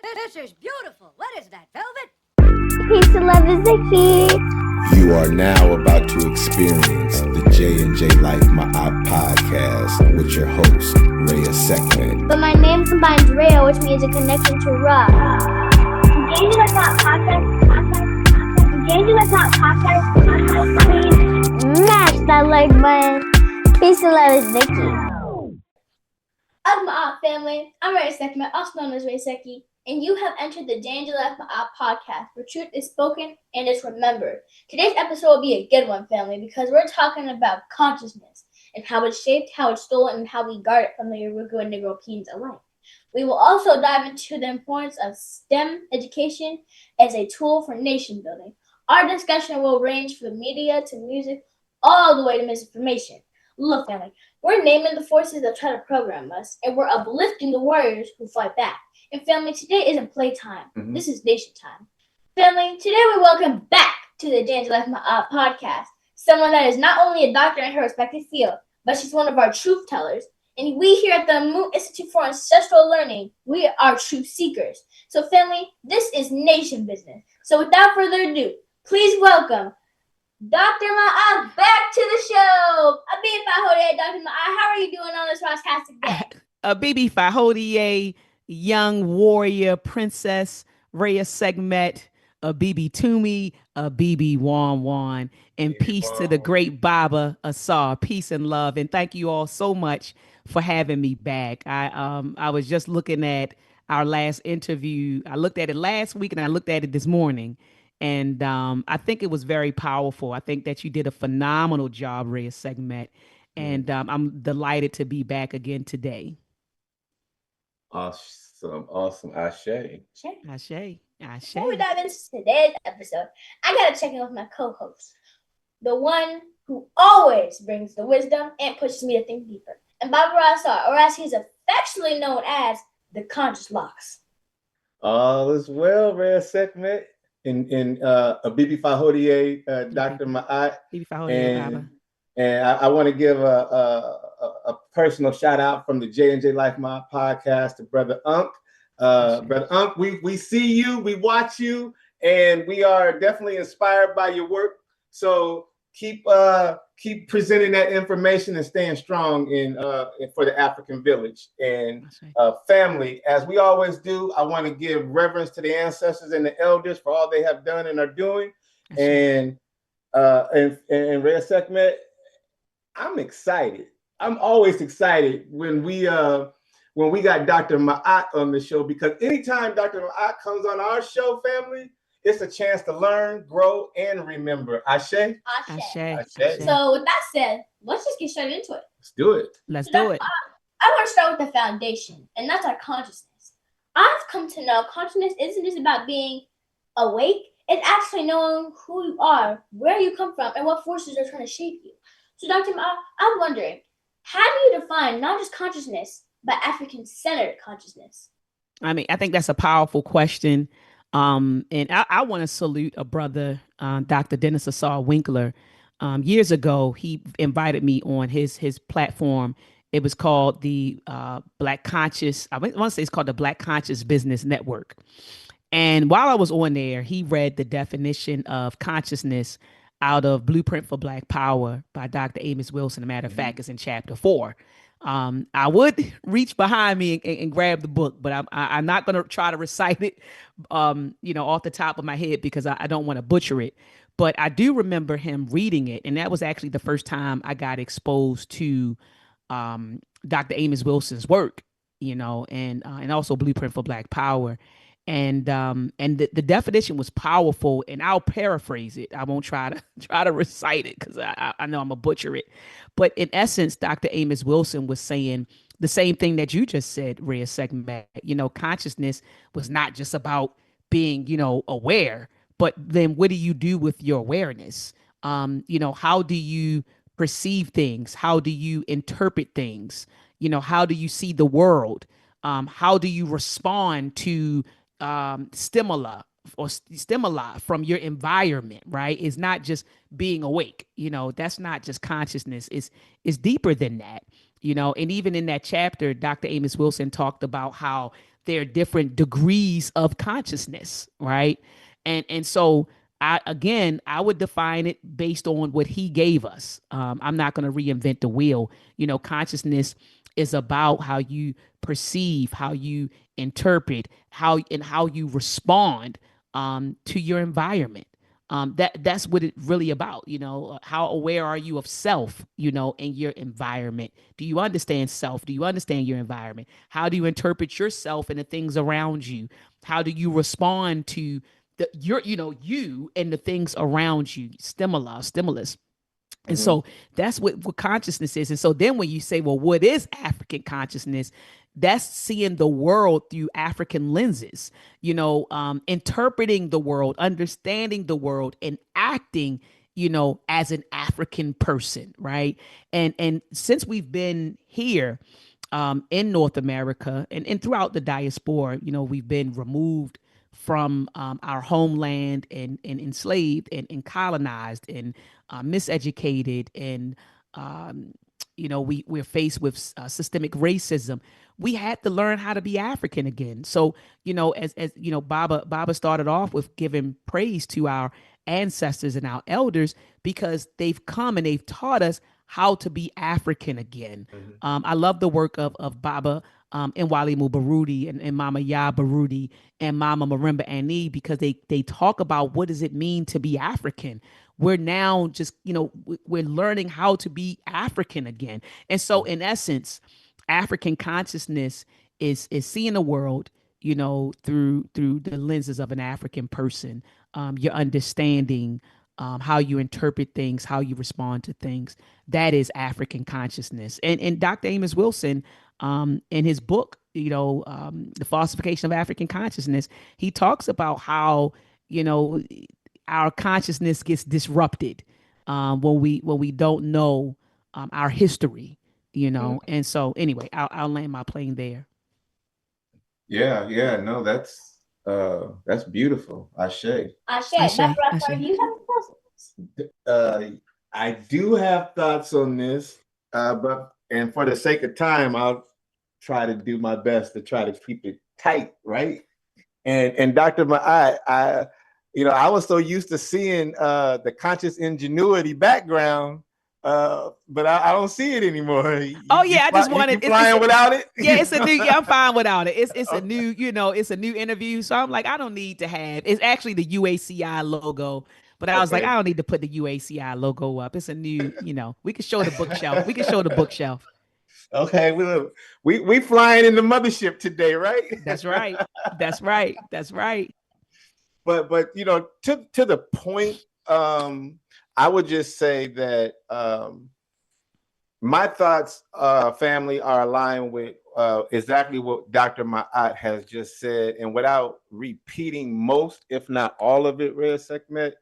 This is beautiful. What is that, velvet? Peace and love is the key. You are now about to experience the J&J-Life Maat podcast with your host, Reya'Sekhmet. But my name combines Raya, which means a connection to Ra. J&J-Life podcast. Please smash that like button. Peace and love is the key. Of Maat family, I'm Reya'Sekhmet, also known as Reya'Sekhmet, and you have entered the J&J-Life Maat podcast, where truth is spoken and is remembered. Today's episode will be a good one, family, because we're talking about consciousness and how it's shaped, how it's stolen, and how we guard it from the Yurugu and Europeans alike. We will also dive into the importance of STEM education as a tool for nation building. Our discussion will range from media to music, all the way to misinformation. Look, family, we're naming the forces that try to program us, and we're uplifting the warriors who fight back. And family, today isn't playtime. This is nation time. Family, today we welcome back to the J&J-Life podcast someone that is not only a doctor in her respective field, but she's one of our truth tellers. And we here at the Moon Institute for Ancestral Learning, we are truth seekers. So family, this is nation business. So without further ado, please welcome Dr. Maat back to the show. Abibi Fahodie, Dr. Maat, how are you doing on this fantastic day? Abibi Fahodie, young warrior princess, Reya'Sekhmet, Abibi Tumi, Abibi Wan Wan, and peace to the great Baba Asar. Peace and love, and thank you all so much for having me back. I was just looking at our last interview. I looked at it last week, and I looked at it this morning. And I think it was very powerful. I think that you did a phenomenal job, Reya'Sekhmet. And I'm delighted to be back again today. Awesome. Ashe. Before we dive into today's episode, I got to check in with my co-host, the one who always brings the wisdom and pushes me to think deeper. And Baba Asar, or as he's affectionately known as, the Conscious Locks. All is well, Reya'Sekhmet. In Abibi Fahodie, Dr. Maat, and I want to give a personal shout out from the J&J-Life Maat podcast to Brother Unk. Brother Unk, we see you, we watch you, and we are definitely inspired by your work. So keep presenting that information and staying strong for the African village and family. As we always do, I want to give reverence to the ancestors and the elders for all they have done and are doing. And Reya'Sekhmet, I'm excited. I'm always excited when we got Dr. Maat on the show, because anytime Dr. Maat comes on our show, family, it's a chance to learn, grow, and remember. Ashe. So with that said, let's just get straight into it. Let's do it. I want to start with the foundation, and that's our consciousness. I've come to know consciousness isn't just about being awake. It's actually knowing who you are, where you come from, and what forces are trying to shape you. So Dr. Ma, I'm wondering, how do you define not just consciousness, but African-centered consciousness? I mean, I think that's a powerful question. And I want to salute a brother, Dr. Dennis Asar Winkler. Years ago, he invited me on his platform. It was called the Black Conscious. I want to say it's called the Black Conscious Business Network. And while I was on there, he read the definition of consciousness out of Blueprint for Black Power by Dr. Amos Wilson. As a matter of fact, it's in chapter 4. I would reach behind me and grab the book, but I'm not going to try to recite it, off the top of my head, because I don't want to butcher it. But I do remember him reading it, and that was actually the first time I got exposed to Dr. Amos Wilson's work, and also Blueprint for Black Power. And the definition was powerful, and I'll paraphrase it. I won't try to recite it, because I know I'm gonna butcher it. But in essence, Dr. Amos Wilson was saying the same thing that you just said, Reya'Sekhmet. Consciousness was not just about being, aware, but then what do you do with your awareness? How do you perceive things? How do you interpret things? How do you see the world? How do you respond to stimuli from your environment, right? It's not just being awake. That's not just consciousness. It's deeper than that. And even in that chapter, Dr. Amos Wilson talked about how there are different degrees of consciousness, right? And so I would define it based on what he gave us. I'm not going to reinvent the wheel. Consciousness is about how you perceive, how you interpret, how you respond to your environment. That's what it's really about. How aware are you of self, in your environment? Do you understand self? Do you understand your environment? How do you interpret yourself and the things around you? How do you respond to you and the things around you? Stimulus. And so that's what consciousness is. And so then when you say, well, what is African consciousness? That's seeing the world through African lenses, interpreting the world, understanding the world, and acting, as an African person, right? And since we've been here in North America and throughout the diaspora, we've been removed from our homeland and enslaved and colonized and miseducated, and we're faced with systemic racism. We had to learn how to be African again. So as Baba started off with giving praise to our ancestors and our elders, because they've come and they've taught us how to be African again. I love the work of Baba and Walimu Baruti and Mama Ya Baruti and Mama Marimba Ani, because they talk about what does it mean to be African. We're now just, we're learning how to be African again. And so in essence, African consciousness is seeing the world, through the lenses of an African person. Your understanding, how you interpret things, how you respond to things. That is African consciousness. And Dr. Amos Wilson, in his book, The Falsification of African Consciousness, he talks about how, our consciousness gets disrupted when we don't know our history, And so anyway, I'll land my plane there. Yeah, no, that's beautiful. Ashe. Dr. Rothbard, do you have any thoughts? I do have thoughts on this, but for the sake of time, I'll try to do my best to try to keep it tight, right? And Dr. Maat, I was so used to seeing the conscious ingenuity background, but I don't see it anymore. I just wanted flying without it. Yeah, it's a new. Yeah, I'm fine without it. It's a new. It's a new interview. So I'm like, I don't need to have. It's actually the UACI logo, but I was like, I don't need to put the UACI logo up. It's a new. We can show the bookshelf. We can show the bookshelf. Okay, we flying in the mothership today, right? That's right. That's right. That's right. But to the point, I would just say that my thoughts, family, are aligned with exactly what Dr. Maat has just said, and without repeating most, if not all of it, Reya'Sekhmet,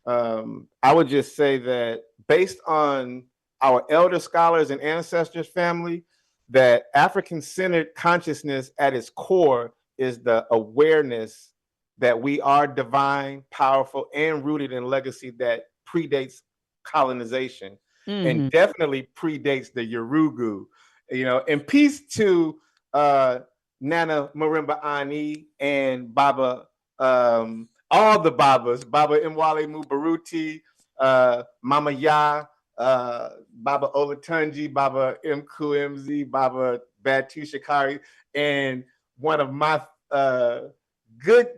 I would just say that based on our elder scholars and ancestors, family, that African-centered consciousness at its core is the awareness that we are divine, powerful, and rooted in legacy that predates colonization and definitely predates the Yurugu. And peace to Nana Marimba Ani and Baba, all the Babas, Baba Mwale Mubaruti, Mama Ya, Baba Olatunji, Baba Mku Mz, Baba Batu Shikari, and one of my good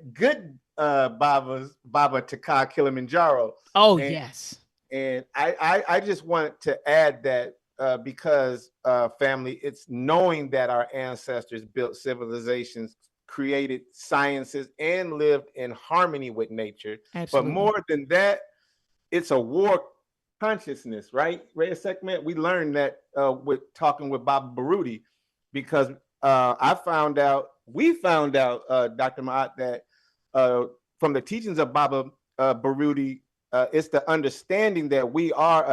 Babas, Baba Taka Kilimanjaro. Yes. And I just wanted to add that because family, it's knowing that our ancestors built civilizations, created sciences, and lived in harmony with nature. Absolutely. But more than that, it's a war consciousness, right? Reya'Sekhmet, we learned that with talking with Baba Baruti, because we found out, Dr. Maat, that from the teachings of Baba Baruti, it's the understanding that we are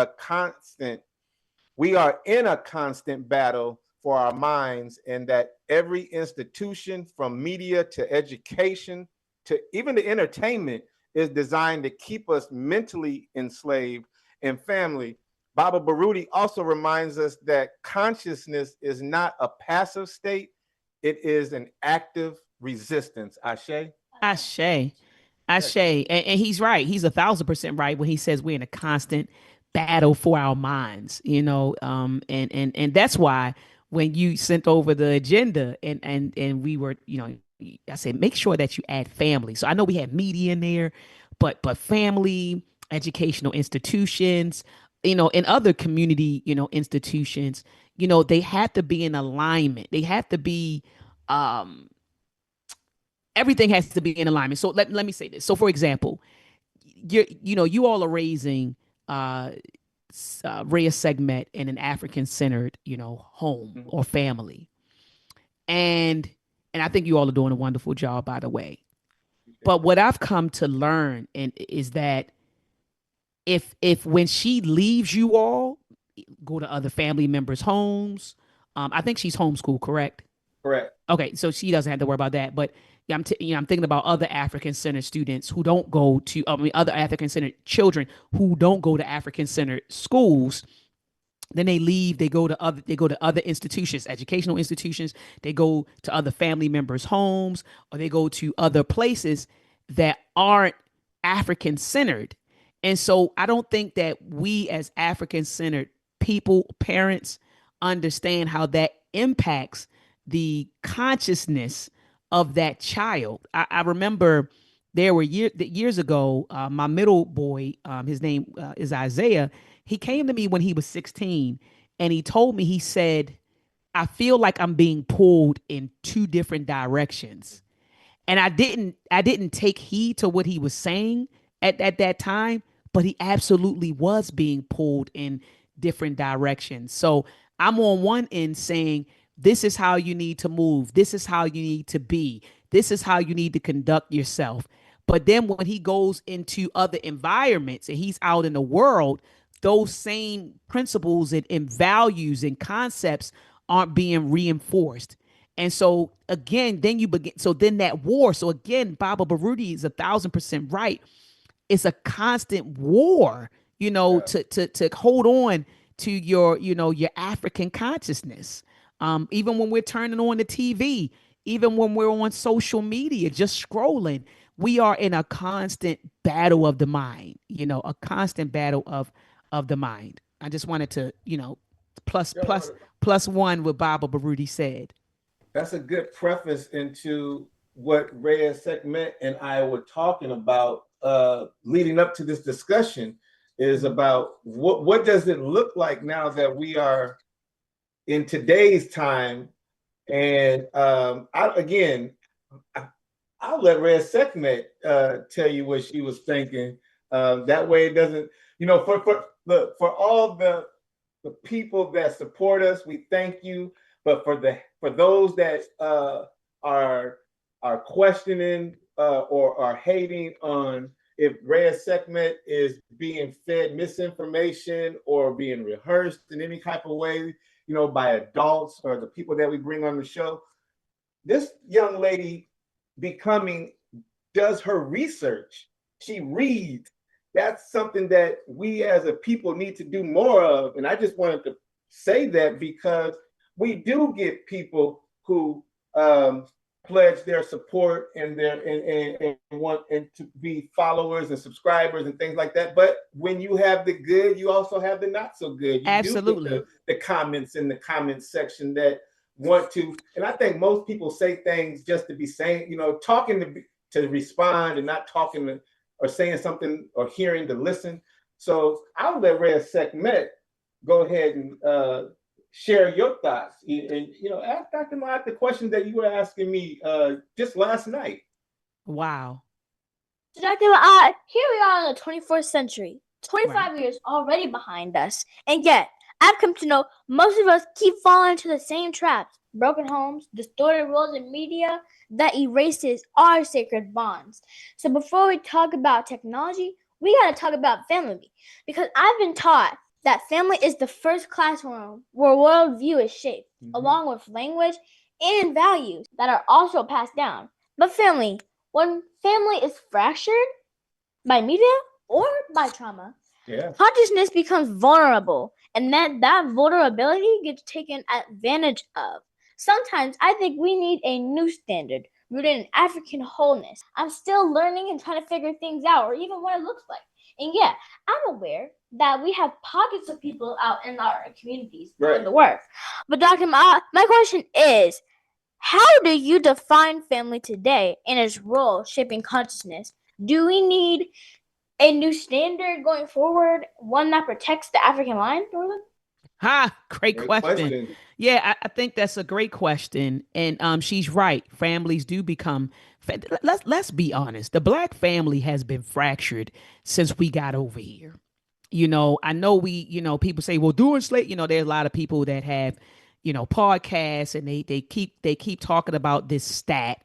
in a constant battle for our minds, and that every institution, from media to education to even the entertainment, is designed to keep us mentally enslaved. And family, Baba Baruti also reminds us that consciousness is not a passive state, it is an active resistance. Ashe? Ashe. And he's right. He's 1,000% right when he says we're in a constant battle for our minds, and that's why when you sent over the agenda and we were, I said, make sure that you add family. So I know we had media in there, but family, educational institutions, and other community, institutions, they have to be in alignment. They have to be, everything has to be in alignment. So let me say this. So for example, you all are raising Reya'Sekhmet in an African-centered, home or family. And I think you all are doing a wonderful job, by the way. But what I've come to learn is that if when she leaves you all, go to other family members' homes, I think she's homeschooled, correct? Correct. Okay, so she doesn't have to worry about that. But I'm thinking about other African-centered students who don't go to, other African-centered children who don't go to African-centered schools. Then they leave, they go to other institutions, educational institutions, they go to other family members' homes, or they go to other places that aren't African-centered. And so I don't think that we as African-centered people, parents, understand how that impacts the consciousness of that child. I remember there were years ago, my middle boy, his name is Isaiah. He came to me when he was 16 and he told me, he said, I feel like I'm being pulled in two different directions. And I didn't take heed to what he was saying at that time, but he absolutely was being pulled in different directions. So I'm on one end saying, this is how you need to move. This is how you need to be. This is how you need to conduct yourself. But then when he goes into other environments and he's out in the world, those same principles and values and concepts aren't being reinforced. And so again, then you begin. So then that war. So again, Baba Baruti is 1,000% right. It's a constant war, to hold on to your African consciousness. Even when we're turning on the TV, even when we're on social media, just scrolling, we are in a constant battle of the mind, a constant battle of the mind. I just wanted to, plus one what Baba Baruti said. That's a good preface into what Reya'Sekhmet and I were talking about leading up to this discussion, is about what does it look like now that we are in today's time. And I'll let Reya'Sekhmet tell you what she was thinking. That way it doesn't, for all the people that support us, we thank you. But for those that are questioning or are hating on if Reya'Sekhmet is being fed misinformation or being rehearsed in any type of way, by adults or the people that we bring on the show, this young lady does her research. She reads. That's something that we as a people need to do more of. And I just wanted to say that because we do get people who pledge their support and want to be followers and subscribers and things like that. But when you have the good, you also have the not so good. You absolutely do get the comments in the comment section that want to, and I think most people say things just to be saying, talking to respond and not talking or saying something or hearing to listen. So I'll let Reya'Sekhmet go ahead and share your thoughts, and ask Dr. Maat the questions that you were asking me just last night. Wow. So Dr. Maat, here we are in the 24th century, 25 years already behind us, and yet I've come to know most of us keep falling into the same traps: broken homes, distorted roles in media that erases our sacred bonds. So before we talk about technology, we got to talk about family, because I've been taught that family is the first classroom where worldview is shaped, along with language and values that are also passed down. But when family is fractured by media or by trauma, consciousness becomes vulnerable, and that vulnerability gets taken advantage of. Sometimes I think we need a new standard rooted in African wholeness. I'm still learning and trying to figure things out, or even what it looks like. And yeah, I'm aware that we have pockets of people out in our communities doing the work. But Dr. Ma, my question is, how do you define family today and its role shaping consciousness? Do we need a new standard going forward, one that protects the African line, Norland? Great question. Yeah, I think that's a great question. And she's right. Families do become, let's be honest. The Black family has been fractured since we got over here. I know people say, well, during slavery, there's a lot of people that have, podcasts, and they keep talking about this stat.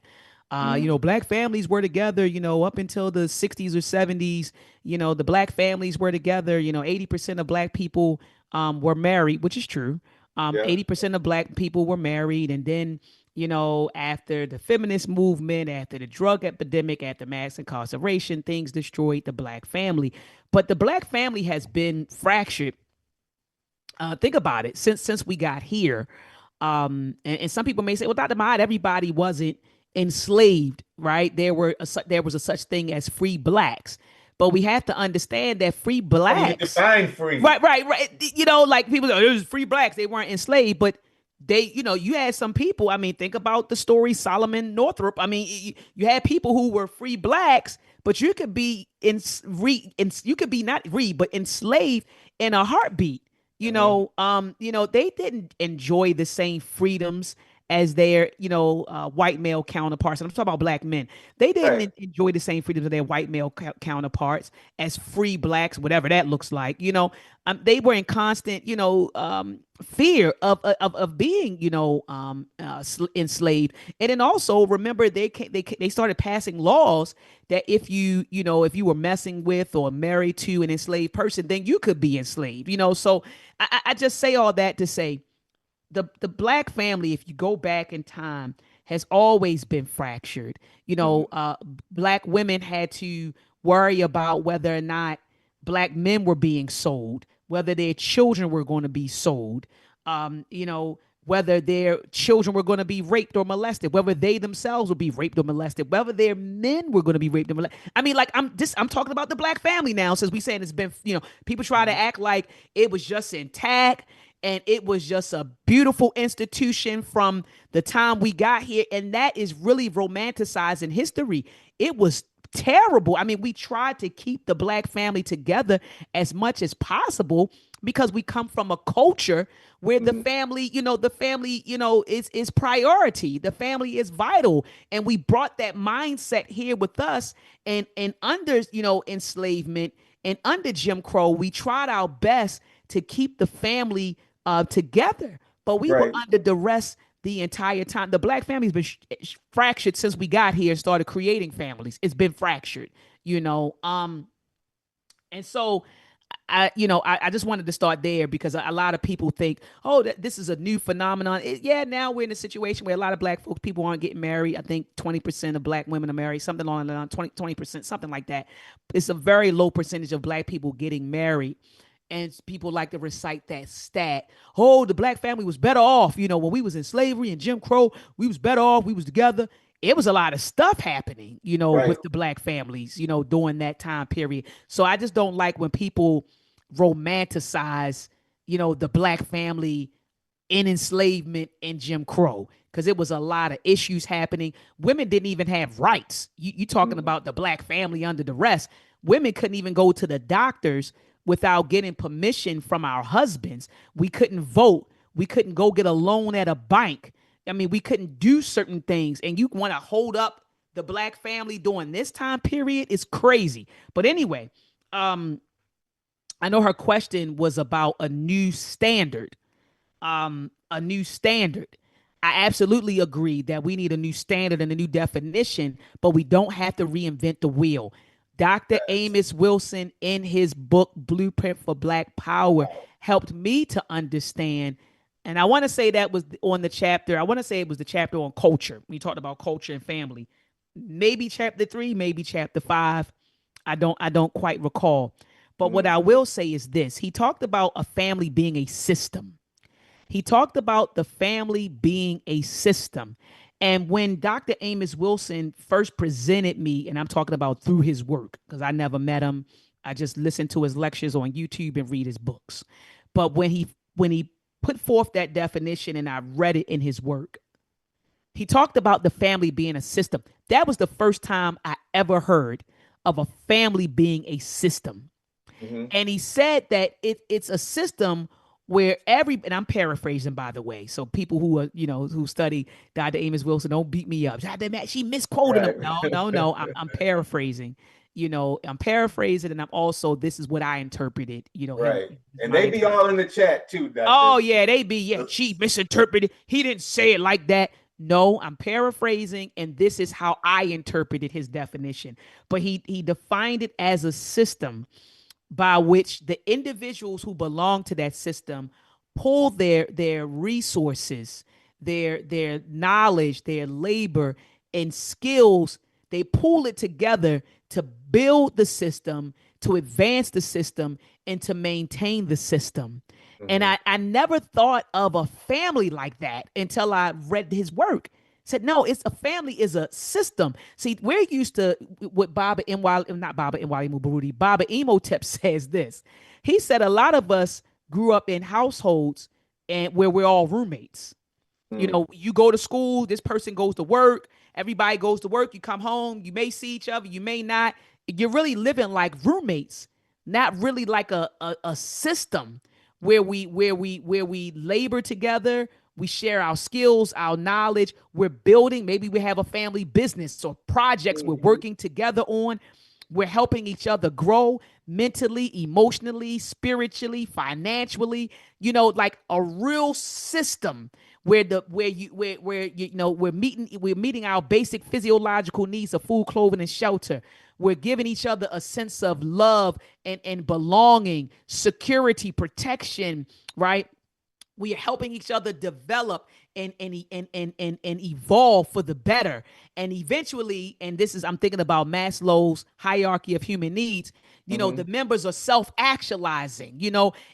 Black families were together, up until the 60s or 70s. The Black families were together. 80% of Black people were married, which is true. 80% of Black people were married. And then, after the feminist movement, after the drug epidemic, after mass incarceration, things destroyed the Black family. But the Black family has been fractured. Think about it, since we got here. And some people may say, well, Dr. Maat, everybody wasn't enslaved, right? There was a such thing as free Blacks. But we have to understand that free Blacks, define free. Right. Like people say, there's free Blacks, they weren't enslaved, but they, you had some people. I mean, think about the story Solomon Northrop. I mean, you had people who were free Blacks, but you could be but enslaved in a heartbeat. They didn't enjoy the same freedoms as their, white male counterparts. And I'm talking about Black men. They didn't enjoy the same freedoms of their white male counterparts as free Blacks, whatever that looks like. They were in constant, fear of being, enslaved. And then also remember, they started passing laws that if you were messing with or married to an enslaved person, then you could be enslaved. So I just say all that to say, the Black family, if you go back in time, has always been fractured. Black women had to worry about whether or not Black men were being sold, whether their children were going to be sold, whether their children were going to be raped or molested, whether they themselves would be raped or molested, whether their men were going to be raped or molested. I mean, like, I'm talking about the Black family now, since we saying it's been, people try to act like it was just intact and it was just a beautiful institution from the time we got here. And that is really romanticizing history. It was terrible. I mean, we tried to keep the Black family together as much as possible because we come from a culture where the family, is priority. The family is vital. And we brought that mindset here with us, and under, enslavement and under Jim Crow, we tried our best to keep the family together, but we were under duress the entire time. The Black family's been fractured since we got here and started creating families. It's been fractured, and so I just wanted to start there because a lot of people think, oh, this is a new phenomenon. Now we're in a situation where a lot of Black folks, people aren't getting married. I think 20% of Black women are married, something along the line, 20%, something like that. It's a very low percentage of Black people getting married. And people like to recite that stat. Oh, the Black family was better off. When we was in slavery and Jim Crow, we was better off. We was together. It was a lot of stuff happening, with the Black families, during that time period. So I just don't like when people romanticize, the Black family in enslavement and Jim Crow, because it was a lot of issues happening. Women didn't even have rights. You talking about the Black family under duress. Women couldn't even go to the doctors without getting permission from our husbands. We couldn't vote. We couldn't go get a loan at a bank. I mean, we couldn't do certain things. And you want to hold up the Black family during this time period? It's crazy. But anyway, I know her question was about a new standard. I absolutely agree that we need a new standard and a new definition, but we don't have to reinvent the wheel. Dr. Amos Wilson, in his book, Blueprint for Black Power, helped me to understand. And I want to say that was on the chapter. I want to say it was the chapter on culture. We talked about culture and family. Maybe chapter 3, maybe chapter 5. I don't quite recall. But what I will say is this. He talked about a family being a system. He talked about the family being a system. And when Dr. Amos Wilson first presented me, and I'm talking about through his work, because I never met him, I just listened to his lectures on YouTube and read his books. But when he put forth that definition and I read it in his work, he talked about the family being a system. That was the first time I ever heard of a family being a system. Mm-hmm. And he said that it's a system where and I'm paraphrasing, by the way, so people who are, who study Dr. Amos Wilson, don't beat me up. She misquoted him. No. I'm paraphrasing. I'm paraphrasing, and I'm also, this is what I interpreted. Right. And they be all in the chat too. Dr. Oh yeah, they be. Yeah, she misinterpreted. He didn't say it like that. No, I'm paraphrasing, and this is how I interpreted his definition. But he defined it as a system by which the individuals who belong to that system pull their resources, their knowledge, their labor and skills, they pull it together to build the system, to advance the system, and to maintain the system. Mm-hmm. And I never thought of a family like that until I read his work. Said, no, it's a family is a system. See, we're used to what Baba Imhotep says this. He said a lot of us grew up in households and where we're all roommates. Mm. You go to school, this person goes to work, everybody goes to work, you come home, you may see each other, you may not. You're really living like roommates, not really like a system where we labor together. We share our skills, our knowledge. We're building. Maybe we have a family business or projects we're working together on. We're helping each other grow mentally, emotionally, spiritually, financially. Like a real system where we're meeting our basic physiological needs of food, clothing, and shelter. We're giving each other a sense of love and belonging, security, protection, right? We are helping each other develop and evolve for the better. And eventually, and this is, I'm thinking about Maslow's hierarchy of human needs, the members are self-actualizing,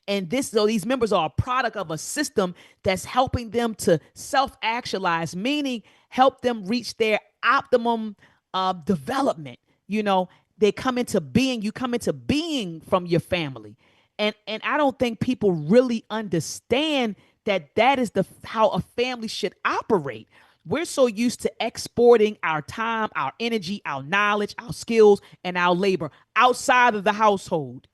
and these members are a product of a system that's helping them to self-actualize, meaning help them reach their optimum development. They come into being, you come into being from your family. And I don't think people really understand that is how a family should operate. We're so used to exporting our time, our energy, our knowledge, our skills, and our labor outside of the household.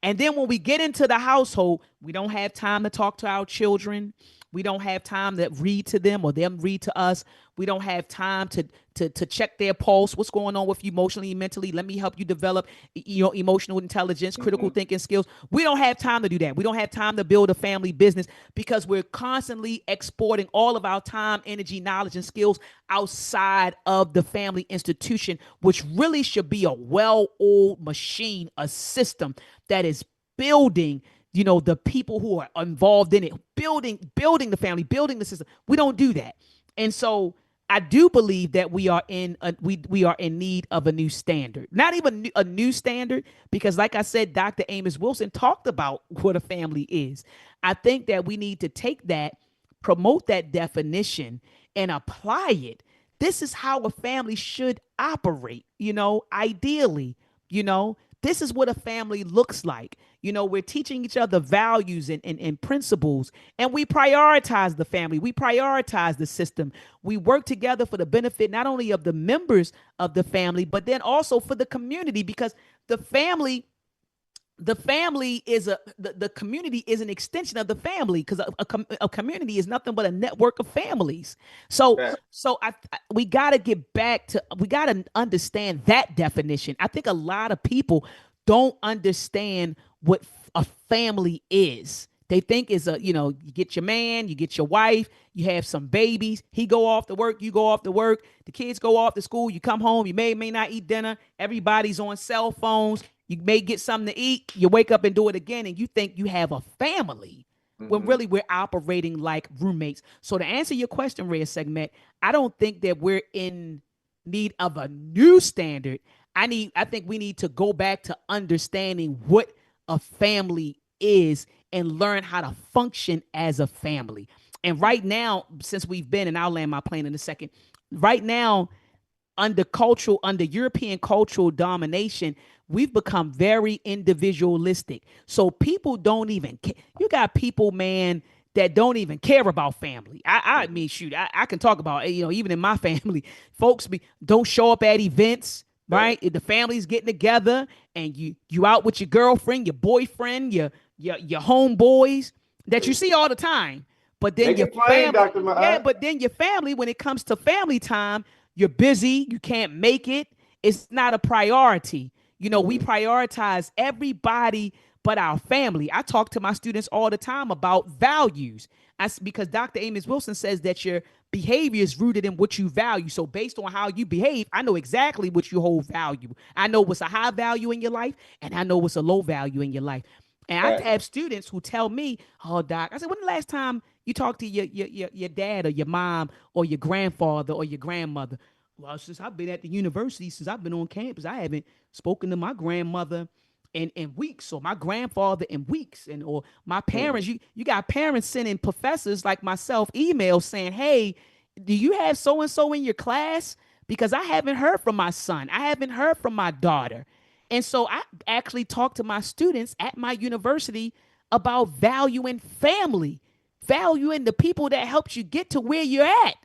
And then when we get into the household, we don't have time to talk to our children. We don't have time to read to them or them read to us. We don't have time to check their pulse. What's going on with you emotionally and mentally? Let me help you develop, emotional intelligence, critical thinking skills. We don't have time to do that. We don't have time to build a family business because we're constantly exporting all of our time, energy, knowledge, and skills outside of the family institution, which really should be a well-oiled machine, a system that is building the people who are involved in it, building the family, building the system. We don't do that. And so I do believe that we are in need of a new standard, not even a new standard, because like I said, Dr. Amos Wilson talked about what a family is. I think that we need to take that, promote that definition and apply it. This is how a family should operate, ideally, this is what a family looks like. We're teaching each other values and principles, and we prioritize the family. We prioritize the system. We work together for the benefit not only of the members of the family, but then also for the community, because the community is an extension of the family, because a community is nothing but a network of families. So we got to understand that definition. I think a lot of people don't understand what a family is. They think is you get your man, you get your wife, you have some babies, he go off to work, you go off to work, the kids go off to school, you come home, you may not eat dinner, everybody's on cell phones, you may get something to eat, you wake up and do it again, and you think you have a family, when really we're operating like roommates. So to answer your question, Reya'Sekhmet, I don't think that we're in need of a new standard. I think we need to go back to understanding what a family is and learn how to function as a family. And right now, since we've been, and I'll land my plane in a second, right now, under European cultural domination, we've become very individualistic. So people don't even care. You got people, man, that don't even care about family. I mean, shoot, I can talk about, even in my family, folks don't show up at events, right? If the family's getting together and you out with your girlfriend, your boyfriend, your homeboys that you see all the time. But then your family, but then your family, when it comes to family time, you're busy, you can't make it. It's not a priority. We prioritize everybody but our family. I talk to my students all the time about values. Because Dr. Amos Wilson says that your behavior is rooted in what you value. So based on how you behave, I know exactly what you hold value. I know what's a high value in your life, and I know what's a low value in your life. And I have students who tell me, "Oh, Doc," I said, "When the last time you talked to your dad or your mom or your grandfather or your grandmother?" "Well, since I've been at the university, since I've been on campus, I haven't spoken to my grandmother in weeks, or my grandfather in weeks, or my parents." You got parents sending professors like myself emails saying, "Hey, do you have so and so in your class? Because I haven't heard from my son. I haven't heard from my daughter." And so I actually talk to my students at my university about valuing family, valuing the people that helped you get to where you're at.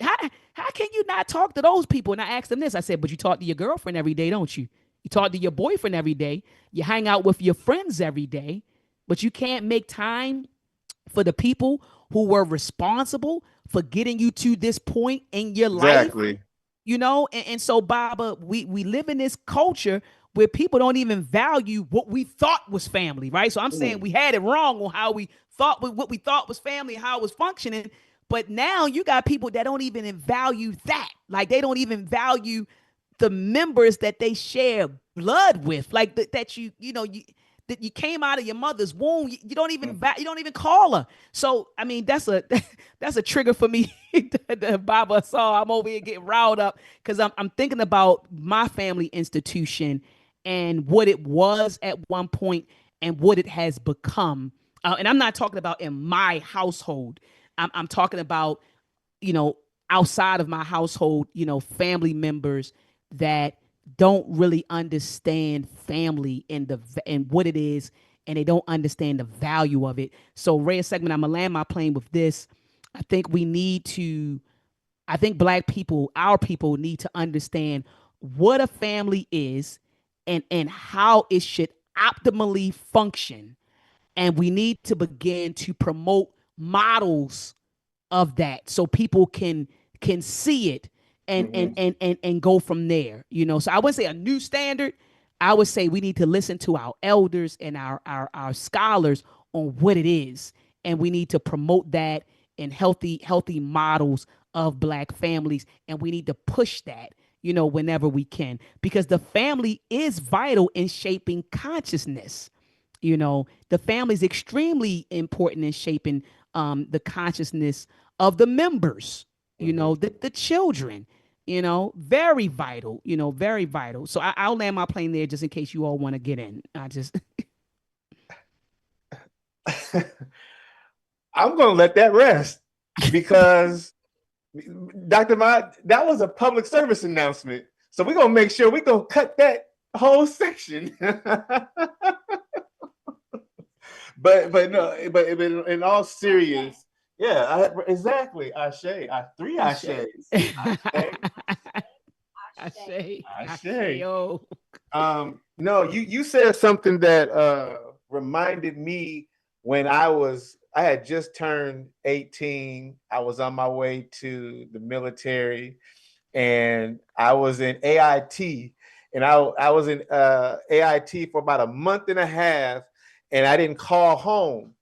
How can you not talk to those people? And I asked them this. I said, "But you talk to your girlfriend every day, don't you? You talk to your boyfriend every day. You hang out with your friends every day, but you can't make time for the people who were responsible for getting you to this point in your life." Exactly. And so, Baba, we live in this culture where people don't even value what we thought was family, right? So I'm saying we had it wrong on how we thought what we thought was family, how it was functioning. But now you got people that don't even value that. Like, they don't even value the members that they share blood with, like that that you came out of your mother's womb. You don't even call her. So I mean, that's a trigger for me. The Baba saw I'm over here getting riled up because I'm thinking about my family institution and what it was at one point and what it has become. And I'm not talking about in my household. I'm talking about, outside of my household, family members that don't really understand family and what it is, and they don't understand the value of it. So, Reya'Sekhmet, I'm gonna land my plane with this. I think Black people, our people, need to understand what a family is and how it should optimally function. And we need to begin to promote models of that so people can see it and go from there. So I wouldn't say a new standard. I would say we need to listen to our elders and our scholars on what it is, and we need to promote that in healthy models of Black families, and we need to push that whenever we can, because the family is vital in shaping consciousness. The family is extremely important in shaping the consciousness of the members, the children, very vital, very vital. So I'll land my plane there just in case you all want to get in. I'm going to let that rest because Dr. Maat, that was a public service announcement. So we're going to make sure we're going to cut that whole section. But in all seriousness, yeah, exactly. Ashe. Three Ashes. Ashe. No, you said something that reminded me when I had just turned 18. I was on my way to the military, and I was in AIT, and I was in AIT for about a month and a half, and I didn't call home.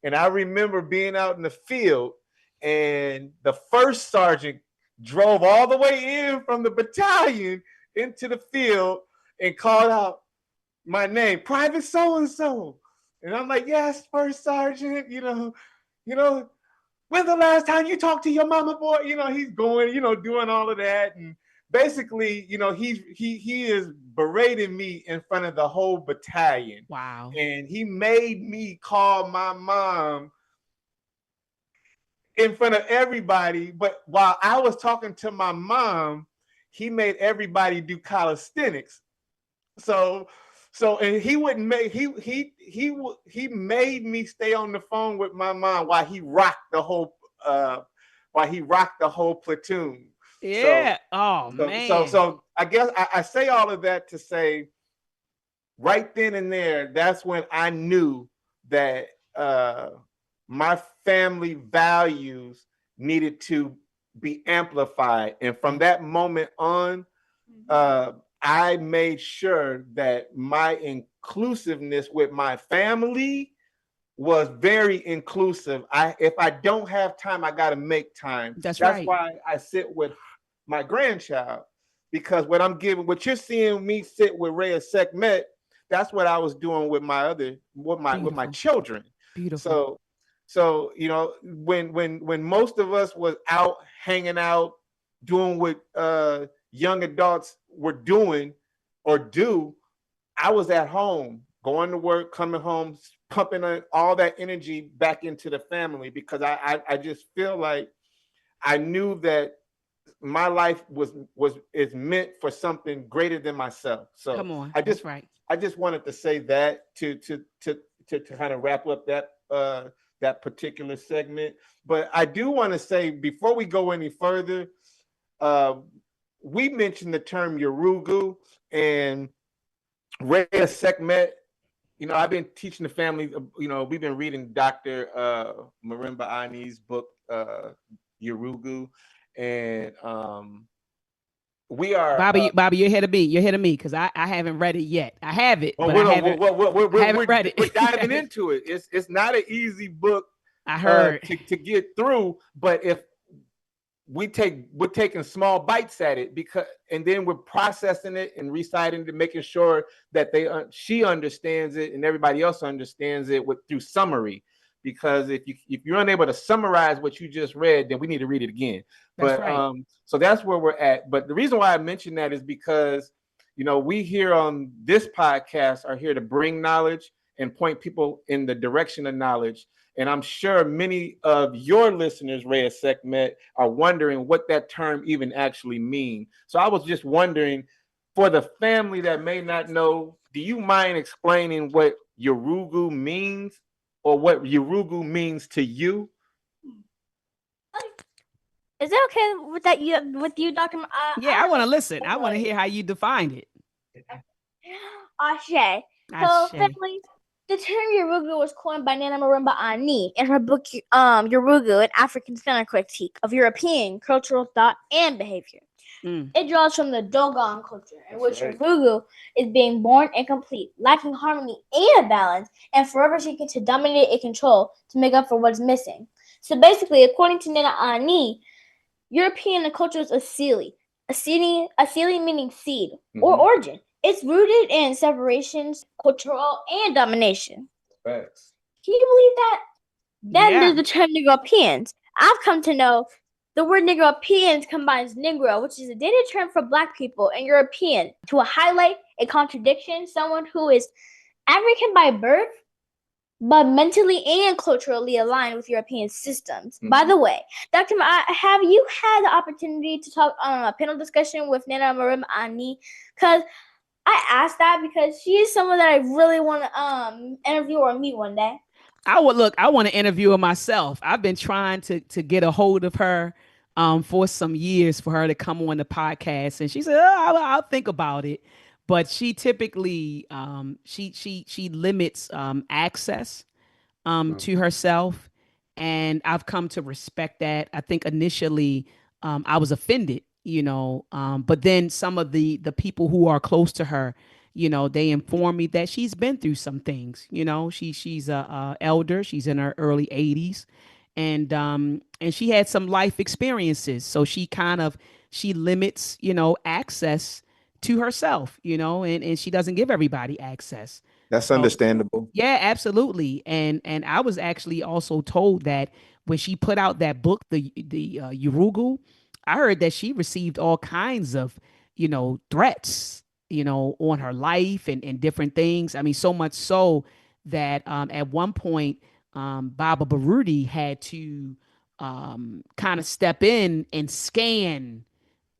And I remember being out in the field, and the first sergeant drove all the way in from the battalion into the field and called out my name, Private so-and-so. And I'm like, "Yes, first sergeant, when's the last time you talked to your mama, boy?" He's going, doing all of that. And basically, you know, he is berating me in front of the whole battalion. Wow. And he made me call my mom in front of everybody. But while I was talking to my mom, he made everybody do calisthenics. So and he wouldn't make he made me stay on the phone with my mom while he rocked the whole platoon. Yeah. Man. So I guess I say all of that to say, right then and there, that's when I knew that my family values needed to be amplified. And from that moment on, I made sure that my inclusiveness with my family was very inclusive. If I don't have time, I got to make time. That's right. That's why I sit with my grandchild, because what you're seeing me sit with Reya'Sekhmet, that's what I was doing with my children. Beautiful. So you know, when most of us was out hanging out, doing what young adults were doing or do, I was at home, going to work, coming home, pumping all that energy back into the family, because I just feel like I knew that my life is meant for something greater than myself. So come on, I just wanted to say that to kind of wrap up that particular segment. But I do want to say, before we go any further, we mentioned the term Yurugu and Reya'Sekhmet. You know, I've been teaching the family, you know, we've been reading Dr. Marimba Ani's book, Yurugu. And we are Bobby, you're ahead of me because I haven't read it yet. I have it, but I haven't read it. We're diving into it. It's not an easy book. I heard to get through, but if we're taking small bites at it, and then we're processing it and reciting it, making sure that she understands it and everybody else understands it through summary. Because if you're unable to summarize what you just read, then we need to read it again. That's right. So that's where we're at. But the reason why I mentioned that is because, you know, we here on this podcast are here to bring knowledge and point people in the direction of knowledge. And I'm sure many of your listeners, Reya'Sekhmet, are wondering what that term even actually means. So I was just wondering, for the family that may not know, do you mind explaining what Yurugu means, or what Yurugu means to you? Is it okay with you, Dr. Yeah, I want to listen. I want to hear how you defined it. Ashe. So, family, the term Yurugu was coined by Nana Marimba Ani in her book Yurugu, an African-centered critique of European cultural thought and behavior. It draws from the Dogon culture, in which Yurugu is being born incomplete, lacking harmony and balance, and forever seeking to dominate and control to make up for what's missing. So basically, according to Nana Ani, European culture is Asili meaning seed or origin. It's rooted in separations, cultural, and domination. Facts. Can you believe that? Then there's the term Negropeans. I've come to know the word Negropeans combines Negro, which is a dated term for Black people, and European to highlight a contradiction, someone who is African by birth, but mentally and culturally aligned with European systems. By the way, Dr. have you had the opportunity to talk on a panel discussion with Nana Marimba Ani? Because I asked that because she is someone that I really want to interview or meet one day. I want to interview her myself. I've been trying to get a hold of her for some years for her to come on the podcast, and she said, I'll think about it. But she typically she limits access to herself, and I've come to respect that. I think initially I was offended, you know, but then some of the people who are close to her, you know, they inform me that she's been through some things. You know, she's a elder. She's in her early 80s, and she had some life experiences. So she limits, you know, access to herself, you know, and she doesn't give everybody access. That's understandable. Yeah, absolutely. And I was actually also told that when she put out that book, the Yurugu, I heard that she received all kinds of, threats, on her life and different things. I mean, so much so that at one point, Baba Baruti had to kind of step in and scan,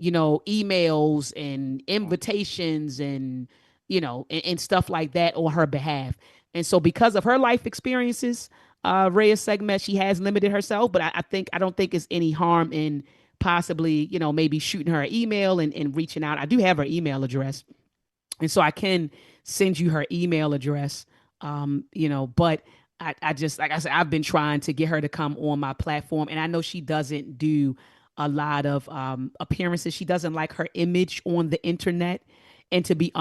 emails and invitations and, and stuff like that on her behalf. And so because of her life experiences, Reya'Sekhmet, she has limited herself, but I don't think it's any harm in possibly, maybe shooting her an email and reaching out. I do have her email address. And so I can send you her email address. But I just, like I said, I've been trying to get her to come on my platform. And I know she doesn't do a lot of appearances. She doesn't like her image on the internet. And to be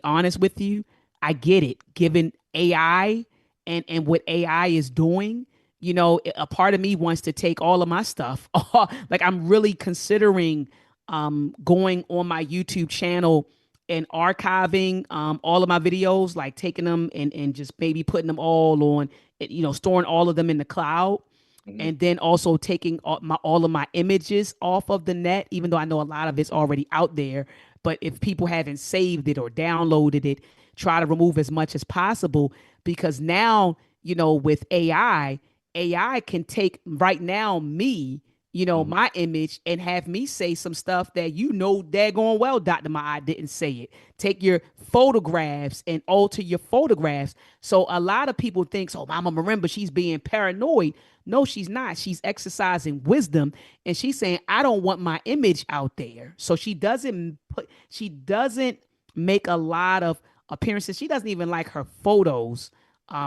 honest with you, I get it. Given AI and what AI is doing, a part of me wants to take all of my stuff. Like I'm really considering going on my YouTube channel and archiving all of my videos, like taking them and just maybe putting them all on, storing all of them in the cloud. Mm-hmm. And then also taking all of my images off of the net, even though I know a lot of it's already out there. But if people haven't saved it or downloaded it, try to remove as much as possible, because now, with AI can take right now me, my image and have me say some stuff that daggone well Dr. Maat didn't say it. Take your photographs and alter your photographs. So a lot of people think, oh, Mama Marimba, she's being paranoid. No, she's not. She's exercising wisdom, and she's saying, I don't want my image out there. So she doesn't make a lot of appearances. She doesn't even like her photos.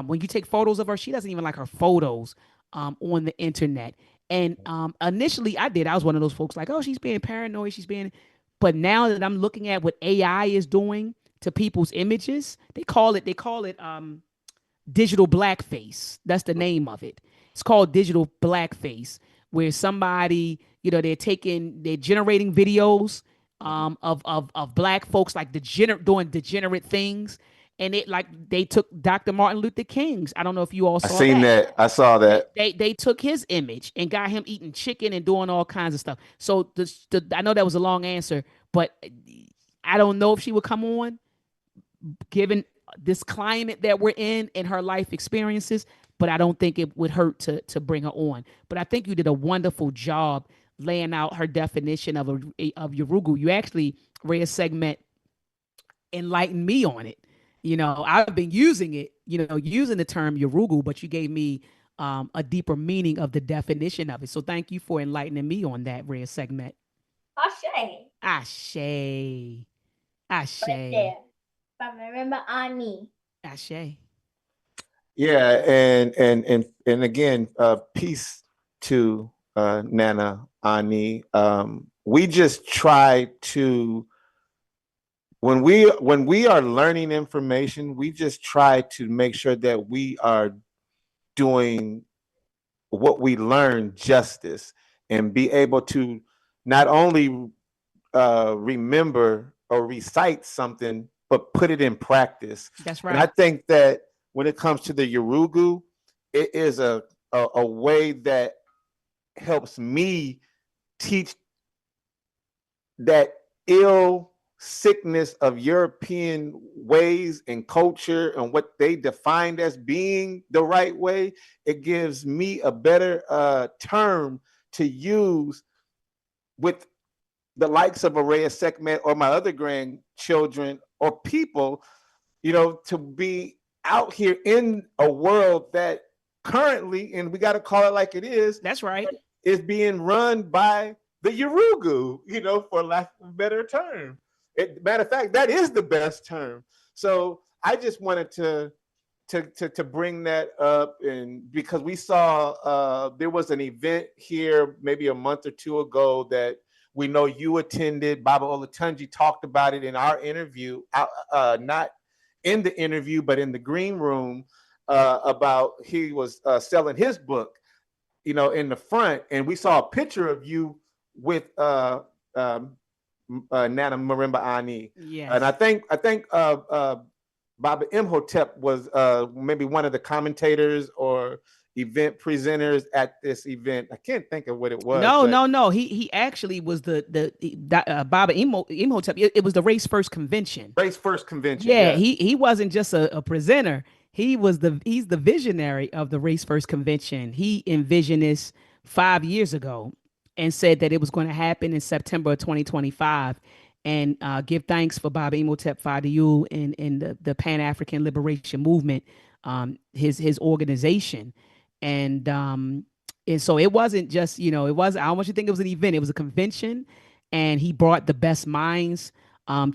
When you take photos of her, she doesn't even like her photos on the internet. And initially I was one of those folks like, oh, she's being paranoid. But now that I'm looking at what AI is doing to people's images, they call it digital blackface. That's the name of it. It's called digital blackface, where somebody, they're generating videos of black folks like doing degenerate things. And they took Dr. Martin Luther King's. I don't know if you all saw that. I saw that. They took his image and got him eating chicken and doing all kinds of stuff. So I know that was a long answer, but I don't know if she would come on, given this climate that we're in and her life experiences. But I don't think it would hurt to bring her on. But I think you did a wonderful job laying out her definition of Yurugu. You actually, Reya'Sekhmet, enlightened me on it. I've been using it, using the term Yurugu, but you gave me a deeper meaning of the definition of it. So thank you for enlightening me on that, Reya'Sekhmet. Ashe. Right there. From Remember Ani. Ashe. Yeah, and again, peace to Nana Ani. We just try to, when we are learning information, we just try to make sure that we are doing what we learn justice and be able to not only remember or recite something, but put it in practice. That's right. And I think that when it comes to the Yurugu, it is a way that helps me teach that ill sickness of European ways and culture and what they defined as being the right way. It gives me a better term to use with the likes of Reya'Sekhmet or my other grandchildren or people, to be out here in a world that currently, and we got to call it like it is. That's right. Is being run by the Yurugu, for lack of a better term. Matter of fact, that is the best term. So I just wanted to bring that up, and because we saw there was an event here maybe a month or two ago that we know you attended. Baba Olatunji talked about it in our interview, not in the interview, but in the green room, about he was selling his book, in the front, and we saw a picture of you with Nana Marimba Ani. Yes. And I think Baba Imhotep was maybe one of the commentators or event presenters at this event. I can't think of what it was. No. He actually was the Baba Imhotep. It was the Race First Convention. Race First Convention. Yeah, he wasn't just a presenter. He's the visionary of the Race First Convention. He envisioned this 5 years ago and said that it was going to happen in September of 2025. And give thanks for Baba Imhotep Fadiyul and the Pan-African Liberation Movement, his organization. And so it wasn't just, I don't want you to think it was an event. It was a convention, and he brought the best minds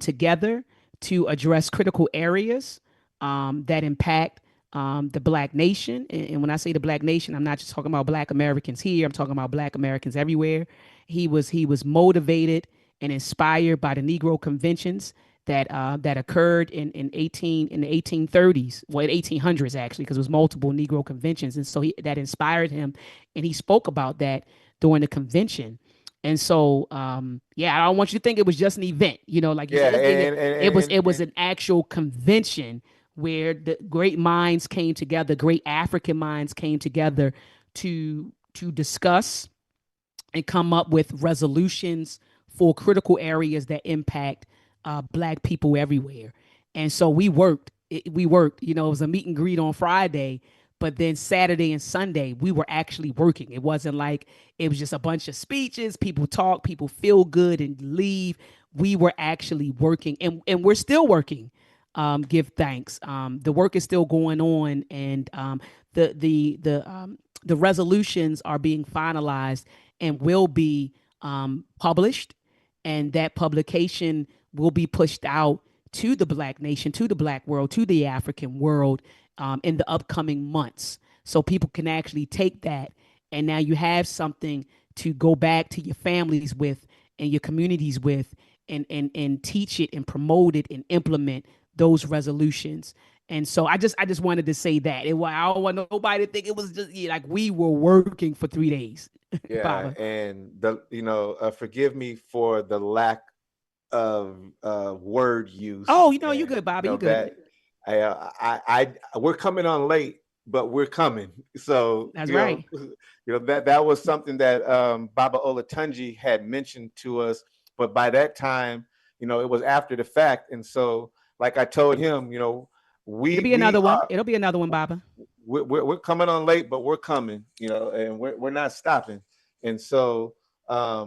together to address critical areas that impact the Black nation. And when I say the Black nation, I'm not just talking about Black Americans here. I'm talking about Black Americans everywhere. He was motivated and inspired by the Negro conventions that occurred in the 1830s, well, in 1800s actually, because it was multiple Negro conventions, and so that inspired him, and he spoke about that during the convention. And so, I don't want you to think it was just an event, it was an actual convention where the great minds came together, great African minds came together to discuss and come up with resolutions for critical areas that impact Black people everywhere. And so we worked, it was a meet and greet on Friday, but then Saturday and Sunday, we were actually working. It wasn't like it was just a bunch of speeches, people talk, people feel good and leave. We were actually working, and we're still working. Give thanks. The work is still going on, and the resolutions are being finalized and will be published, and that publication will be pushed out to the Black nation, to the Black world, to the African world in the upcoming months. So people can actually take that, and now you have something to go back to your families with and your communities with, and teach it and promote it and implement those resolutions. And so I just wanted to say that. I don't want nobody to think it was just like we were working for 3 days. Yeah, Baba. and forgive me for the lack of word use. Oh, you're good, Bobby. You're good. We're coming on late, but we're coming. So that's right. That was something that Baba Olatunji had mentioned to us, but by that time, it was after the fact, and so like I told him, it'll be another one. It'll be another one, Baba. We're coming on late, but we're coming, and we're not stopping. And so, I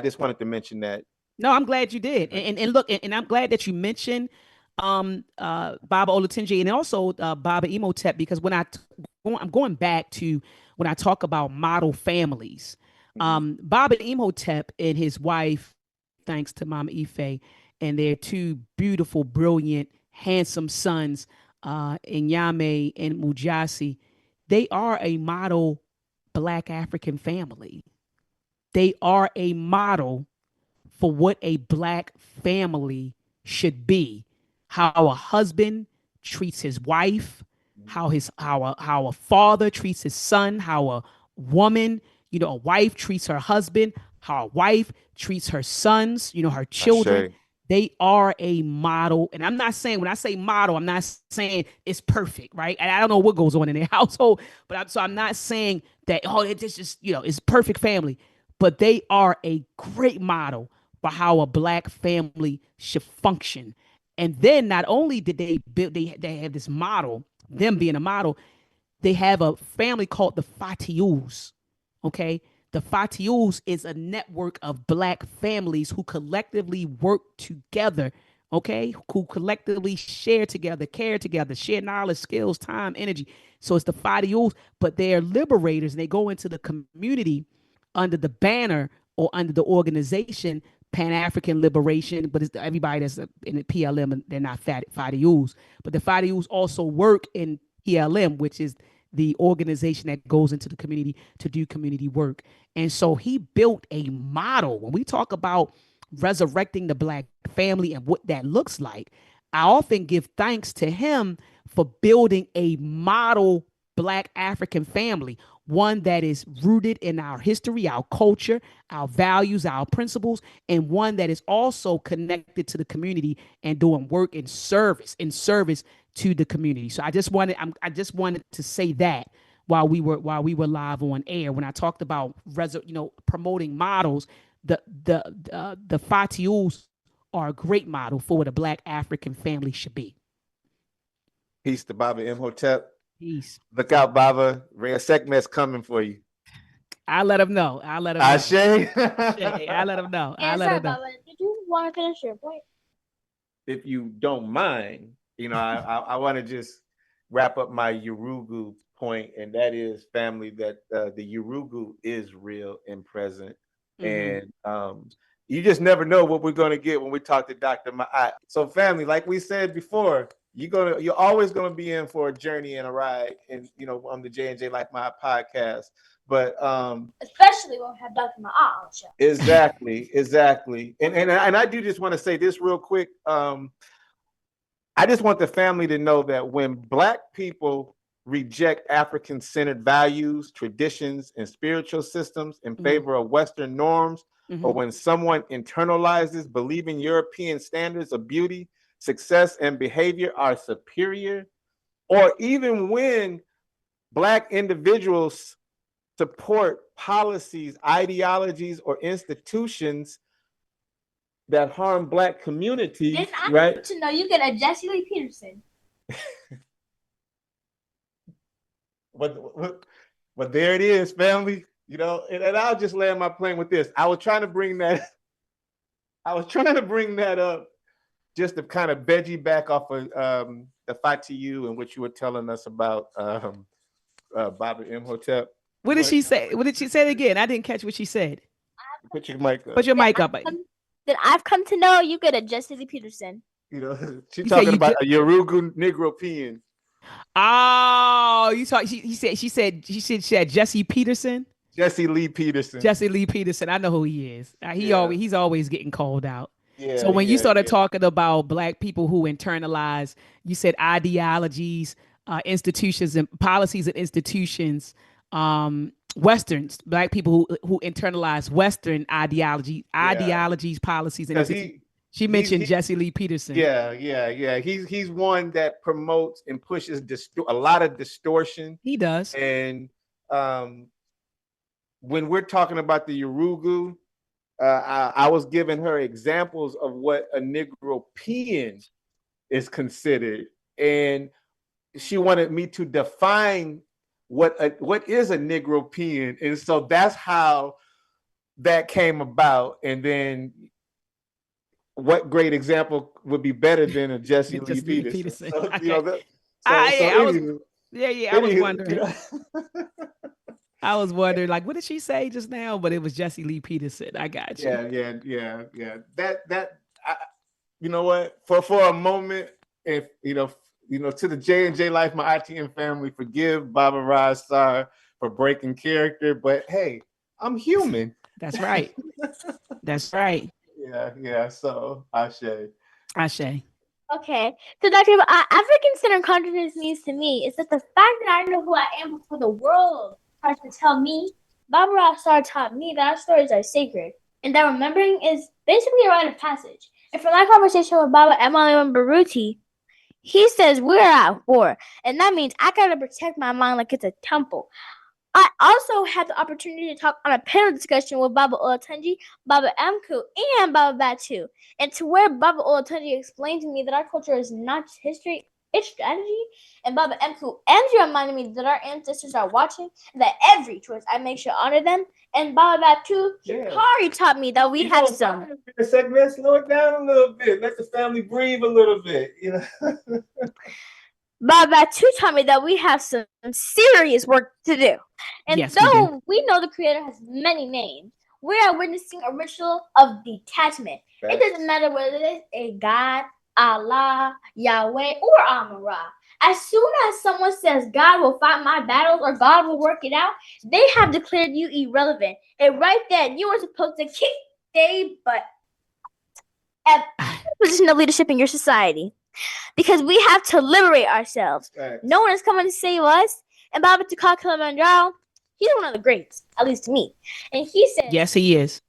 just wanted to mention that. No, I'm glad you did. And look, and I'm glad that you mentioned Baba Olatunji and also Baba Imhotep, because when I'm going back to when I talk about model families, Baba Imhotep and his wife, thanks to Mama Ife, and their two beautiful, brilliant, handsome sons, Inyame and Mujasi, they are a model Black African family. They are a model for what a Black family should be. How a husband treats his wife, how a father treats his son, how a woman, a wife treats her husband, how a wife treats her sons, her children. They are a model. And I'm not saying, when I say model, I'm not saying it's perfect, right? And I don't know what goes on in their household, but I'm not saying that, it's just, it's perfect family, but they are a great model for how a Black family should function. And then not only did they build, they have this model, them being a model, they have a family called the Fatiyus. Okay. The Fatiyus is a network of Black families who collectively work together, okay? Who collectively share together, care together, share knowledge, skills, time, energy. So it's the Fatiyus, but they are liberators, and they go into the community under the banner or under the organization Pan-African Liberation, but it's everybody that's in the PLM, and they're not Fatiyus. But the Fatiyus also work in PLM, which is the organization that goes into the community to do community work. And so he built a model. When we talk about resurrecting the Black family and what that looks like, I often give thanks to him for building a model Black African family, one that is rooted in our history, our culture, our values, our principles, and one that is also connected to the community and doing work in service to the community. So I just wanted to say that while we were live on air when I talked about promoting models. The Fatius are a great model for what a Black African family should be. Peace to Baba Imhotep. Peace. Look out, Baba. Reya'Sekhmet's coming for you. I let him know. I let him know. Ashe. I let him know. I let him know. Baba, did you want to finish your point? If you don't mind, I want to just wrap up my Yurugu point, and that is, family, that the Yurugu is real and present. And you just never know what we're going to get when we talk to Dr. Maat. So, family, like we said before, you're always going to be in for a journey and a ride, and on the J&J-Life Maat podcast. But especially when we have Dr. Maat on the show. Exactly. And I do just want to say this real quick. I just want the family to know that when Black people reject African-centered values, traditions, and spiritual systems in favor of Western norms, or when someone internalizes believing European standards of beauty, success, and behavior are superior, or even when Black individuals support policies, ideologies, or institutions that harm Black communities, Then I right? need to know you get a Jesse Lee Peterson. But there it is, family. And I'll just land my plane with this. I was trying to bring that up just to kind of veggie back off of the Fatu and what you were telling us about Baba Imhotep. What did she say? What did she say again? I didn't catch what she said. Put your mic up. Put your mic up. Then I've come to know you get a Jesse Lee Peterson. She's talking about a Yurugu Negropean. Oh, you talk. She said she had Jesse Peterson. Jesse Lee Peterson. Jesse Lee Peterson. I know who he is. He's always getting called out. Yeah. So when you started talking about Black people who internalize, you said ideologies, institutions, and policies and institutions. Westerns, Black people who internalize Western ideologies, policies, and she mentioned Jesse Lee Peterson. Yeah. He's one that promotes and pushes a lot of distortion. He does. And when we're talking about the Yurugu, I was giving her examples of what a Negropean is considered, and she wanted me to define what is a Negropean, and so that's how that came about. And then what great example would be better than a Jesse Lee Peterson? So, okay. I was wondering. I was wondering, like, what did she say just now? But it was Jesse Lee Peterson. I got you. Yeah. That you know what? For a moment, if to the J&J-Life, my ITM family, forgive Baba Reya'Sekhmet for breaking character, but hey, I'm human. That's right. That's right. Yeah. So, Ashe. Okay. So, Dr. African-centered consciousness means to me is that the fact that I know who I am before the world tries to tell me, Baba Reya'Sekhmet taught me that our stories are sacred, and that remembering is basically a rite of passage. And from my conversation with Baba Emmanuel Baruti, he says we're at war, and that means I gotta protect my mind like it's a temple. I also had the opportunity to talk on a panel discussion with Baba Olatunji, Baba Mku, and Baba Batu, and to where Baba Olatunji explained to me that our culture is not just history, it's strategy, and Baba Mku reminded me that our ancestors are watching, and that every choice I make should honor them, and Baba Batu Hikari taught me that we have some. Segment, slow it down a little bit, let the family breathe a little bit, Baba Batu taught me that we have some serious work to do. And yes, though we know the Creator has many names, we are witnessing a ritual of detachment. Right. It doesn't matter whether it's a God, Allah, Yahweh, or Aakhu'Ra. As soon as someone says God will fight my battles or God will work it out, they have declared you irrelevant. And right then, you are supposed to kick their butt at position of leadership in your society. Because we have to liberate ourselves. Right. No one is coming to save us. And Baba Tukal Kilimanjaro, he's one of the greats, at least to me. And he says, yes, he is.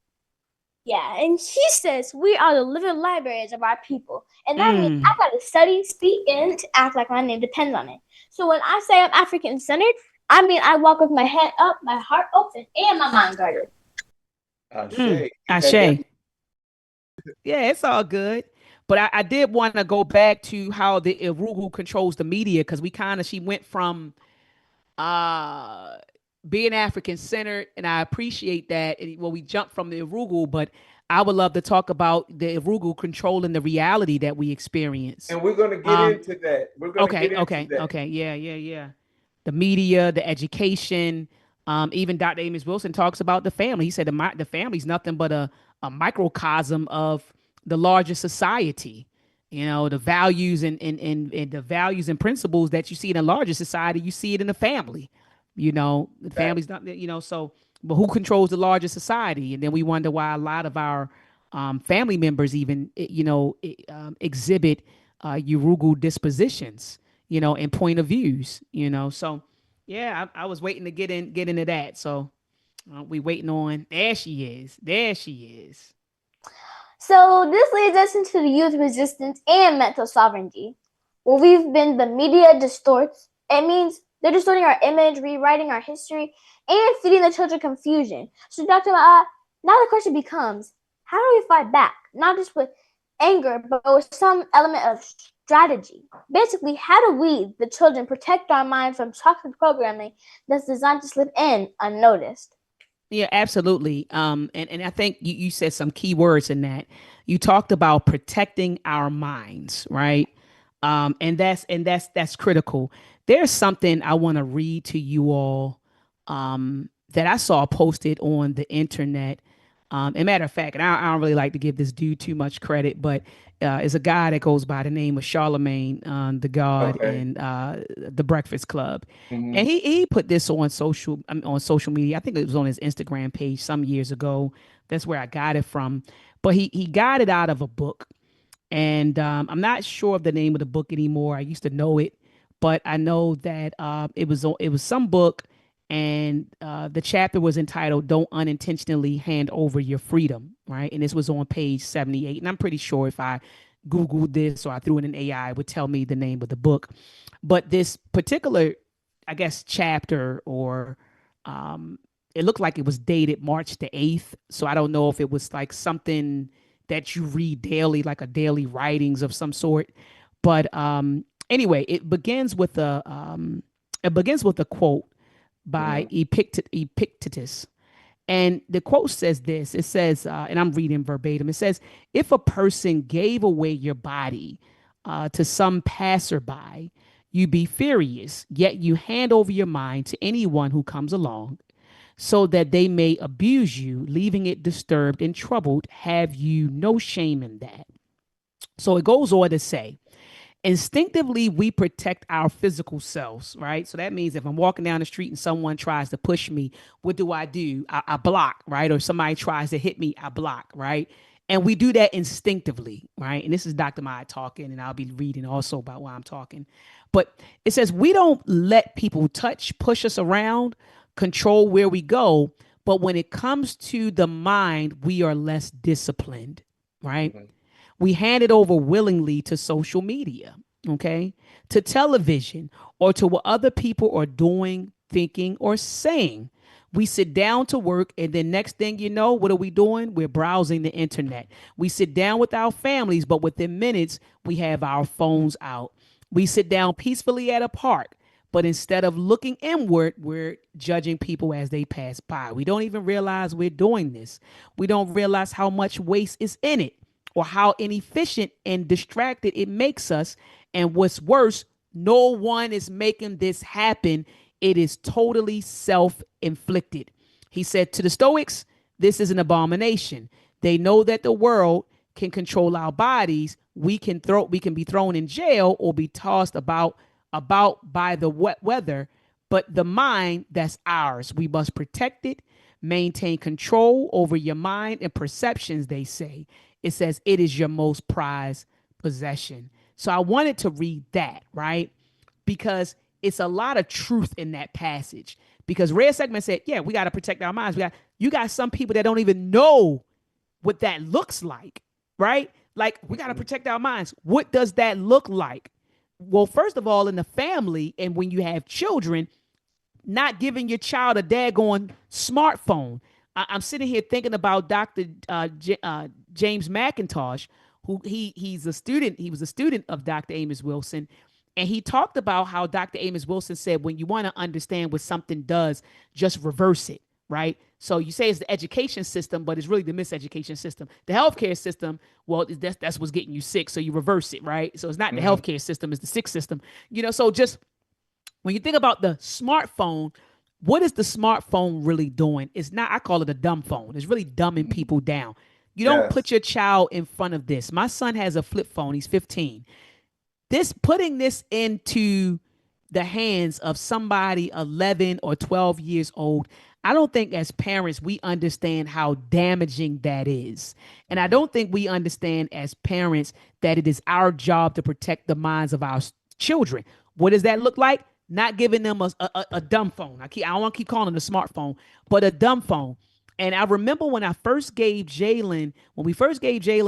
Yeah, and he says we are the living libraries of our people. And that means I got to study, speak, and act like my name depends on it. So when I say I'm African-centered, I mean, I walk with my head up, my heart open, and my mind guarded. Ashe. Yeah, it's all good. But I did want to go back to how the Yurugu controls the media, because she went from being African-centered, and I appreciate that. Well, we jumped from the Yurugu, but I would love to talk about the Yurugu controlling the reality that we experience. And we're going to get into that. Okay. Yeah. The media, the education. Even Dr. Amos Wilson talks about the family. He said the family's nothing but a microcosm of the larger society. You know, the values and the values and principles that you see in a larger society, you see it in the family. You know, the family's not, so, but who controls the larger society? And then we wonder why a lot of our family members even, exhibit Yurugu dispositions, and point of views, So, yeah, I was waiting to get into that. So we waiting on, there she is. So this leads us into the youth resistance and mental sovereignty. Where the media distorts. It means they're distorting our image, rewriting our history, and feeding the children confusion. So Dr. Maat, now the question becomes, how do we fight back? Not just with anger, but with some element of strategy. Basically, how do we, the children, protect our minds from toxic programming that's designed to slip in unnoticed? Yeah, absolutely. And I think you said some key words in that. You talked about protecting our minds, right? And that's critical. There's something I want to read to you all that I saw posted on the internet. As a matter of fact, and I don't really like to give this dude too much credit, but it's a guy that goes by the name of Charlemagne, the God, and the Breakfast Club. Mm-hmm. And he put this on social media. I think it was on his Instagram page some years ago. That's where I got it from. But he got it out of a book. And I'm not sure of the name of the book anymore. I used to know it, but I know that it was some book. And the chapter was entitled "Don't Unintentionally Hand Over Your Freedom," right? And this was on page 78. And I'm pretty sure if I Googled this or I threw in an AI, it would tell me the name of the book. But this particular, I guess, chapter, or it looked like it was dated March the 8th. So I don't know if it was like something that you read daily, like a daily writings of some sort. But anyway, it begins with a quote by Epictetus. And the quote says this. It says, and I'm reading verbatim, it says, "If a person gave away your body to some passerby, you be furious, yet you hand over your mind to anyone who comes along, so that they may abuse you, leaving it disturbed and troubled. Have you no shame in that?" So it goes on to say, instinctively, we protect our physical selves, right? So that means if I'm walking down the street and someone tries to push me, what do? I block, right? Or somebody tries to hit me, I block, right? And we do that instinctively, right? And this is Dr. Maat talking, and I'll be reading also about why I'm talking. But it says we don't let people push us around, control where we go. But when it comes to the mind, we are less disciplined, right? Mm-hmm. We hand it over willingly to social media, okay, to television, or to what other people are doing, thinking, or saying. We sit down to work, and then next thing you know, what are we doing? We're browsing the internet. We sit down with our families, but within minutes, we have our phones out. We sit down peacefully at a park, but instead of looking inward, we're judging people as they pass by. We don't even realize we're doing this. We don't realize how much waste is in it, or how inefficient and distracted it makes us. And what's worse, no one is making this happen. It is totally self-inflicted. He said to the Stoics, this is an abomination. They know that the world can control our bodies. We can be thrown in jail or be tossed about by the wet weather, but the mind, that's ours. We must protect it, maintain control over your mind and perceptions, they say. It says it is your most prized possession. So I wanted to read that, right? Because it's a lot of truth in that passage. Because Reya'Sekhmet said, yeah, we got to protect our minds. You got some people that don't even know what that looks like, right? Like, we got to protect our minds. What does that look like? Well, first of all, in the family, and when you have children, not giving your child a daggone smartphone. I'm sitting here thinking about Dr. James McIntosh, who he's a student. He was a student of Dr. Amos Wilson. And he talked about how Dr. Amos Wilson said, when you want to understand what something does, just reverse it, right? So you say it's the education system, but it's really the miseducation system. The healthcare system, well, that's what's getting you sick. So you reverse it, right? So it's not the healthcare system, it's the sick system. So just when you think about the smartphone, what is the smartphone really doing? It's not, I call it a dumb phone. It's really dumbing people down. You don't put your child in front of this. My son has a flip phone. He's 15. Putting this into the hands of somebody 11 or 12 years old, I don't think as parents we understand how damaging that is. And I don't think we understand as parents that it is our job to protect the minds of our children. What does that look like? Not giving them a dumb phone. I don't want to keep calling it a smartphone, but a dumb phone. And I remember when we first gave Jalen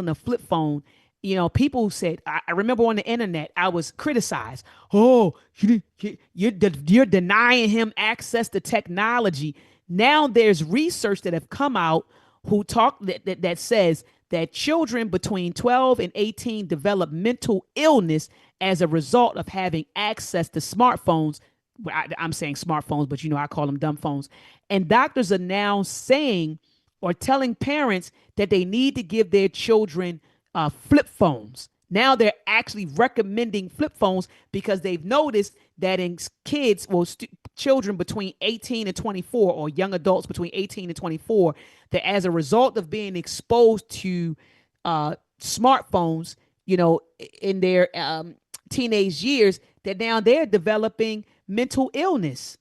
a flip phone, people said, I remember on the internet, I was criticized. Oh, you're denying him access to technology. Now there's research that have come out that says that children between 12 and 18 develop mental illness as a result of having access to smartphones. I'm saying smartphones, but I call them dumb phones. And doctors are now saying or telling parents that they need to give their children flip phones. Now they're actually recommending flip phones because they've noticed that in kids, children between 18 and 24, or young adults between 18 and 24, that as a result of being exposed to smartphones, in their teenage years, that now they're developing mental illness.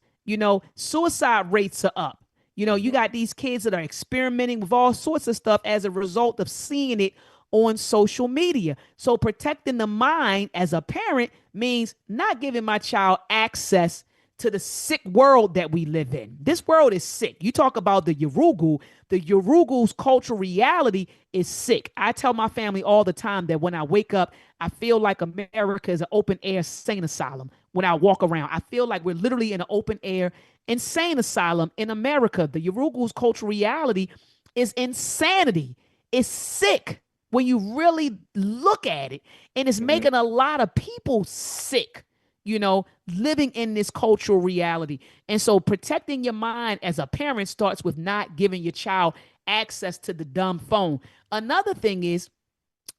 Suicide rates are up. You got these kids that are experimenting with all sorts of stuff as a result of seeing it on social media. So protecting the mind as a parent means not giving my child access to the sick world that we live in. This world is sick. You talk about the Yurugu's cultural reality is sick. I tell my family all the time that when I wake up, I feel like America is an open air insane asylum. When I walk around, I feel like we're literally in an open air insane asylum in America. The Yurugu's cultural reality is insanity. It's sick when you really look at it, and it's making a lot of people sick, living in this cultural reality. And so protecting your mind as a parent starts with not giving your child access to the dumb phone. Another thing is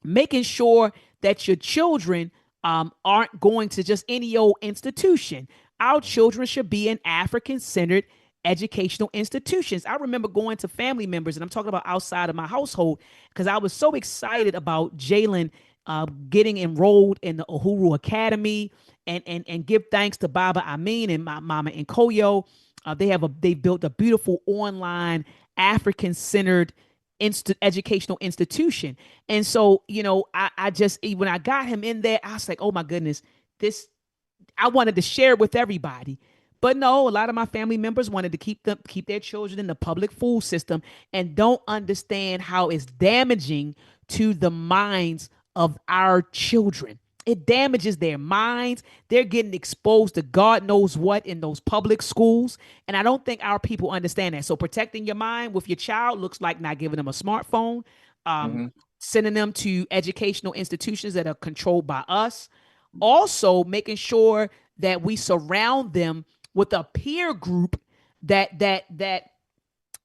making sure that your children aren't going to just any old institution. Our children should be in African-centered educational institutions. I remember going to family members, and I'm talking about outside of my household, because I was so excited about Jalen getting enrolled in the Aakhu'Ra Academy, and give thanks to Baba Amin and my mama and Koyo. They built a beautiful online African-centered educational institution. And so, I just, when I got him in there, I was like, oh my goodness, I wanted to share it with everybody. But no, a lot of my family members wanted to keep their children in the public school system and don't understand how it's damaging to the minds of our children. It damages their minds. They're getting exposed to God knows what in those public schools. And I don't think our people understand that. So protecting your mind with your child looks like not giving them a smartphone, sending them to educational institutions that are controlled by us. Also making sure that we surround them with a peer group that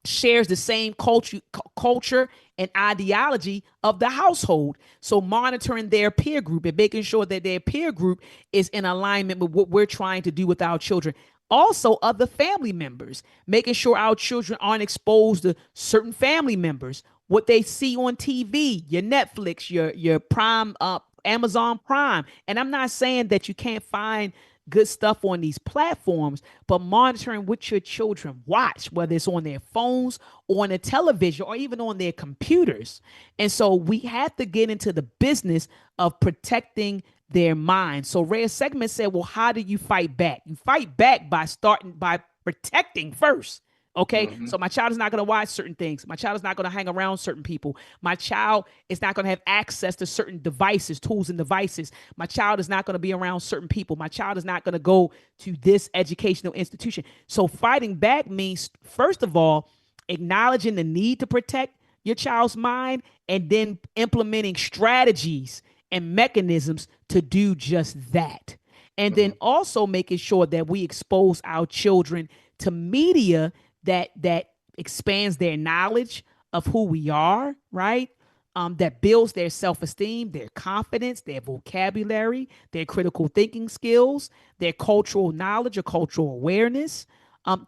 shares the same culture and ideology of the household. So monitoring their peer group and making sure that their peer group is in alignment with what we're trying to do with our children. Also, other family members, making sure our children aren't exposed to certain family members, what they see on TV, your Netflix, your Prime, Amazon Prime. And I'm not saying that you can't find good stuff on these platforms, but monitoring what your children watch, whether it's on their phones, or on a television, or even on their computers. And so we have to get into the business of protecting their minds. So Reya'Sekhmet said, well, how do you fight back? You fight back by protecting first. Okay. So my child is not going to watch certain things. My child is not going to hang around certain people. My child is not going to have access to certain devices, tools and devices. My child is not going to be around certain people. My child is not going to go to this educational institution. So fighting back means, first of all, acknowledging the need to protect your child's mind and then implementing strategies and mechanisms to do just that. And then also making sure that we expose our children to media that expands their knowledge of who we are, right? That builds their self-esteem, their confidence, their vocabulary, their critical thinking skills, their cultural knowledge or cultural awareness,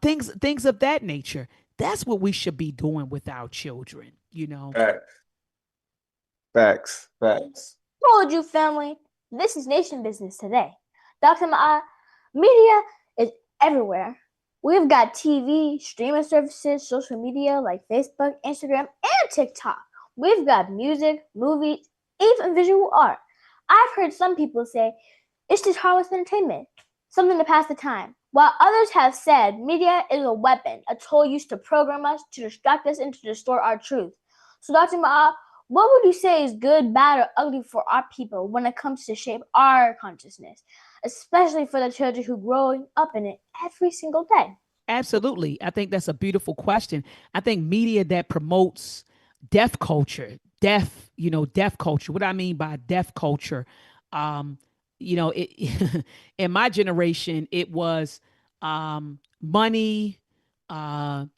things of that nature. That's what we should be doing with our children, you know. Facts. Told you, family. This is Nation Business Today. Dr. Maat, media is everywhere. We've got TV, streaming services, social media like Facebook, Instagram, and TikTok. We've got music, movies, even visual art. I've heard some people say it's just harmless entertainment, something to pass the time, while others have said media is a weapon, a tool used to program us, to distract us, and to distort our truth. So, Dr. Maat, what would you say is good, bad, or ugly for our people when it comes to shape our consciousness, especially for the children who grow up in it every single day? Absolutely. I think that's a beautiful question. I think media that promotes deaf culture, deaf culture. What I mean by deaf culture, it in my generation, it was money, the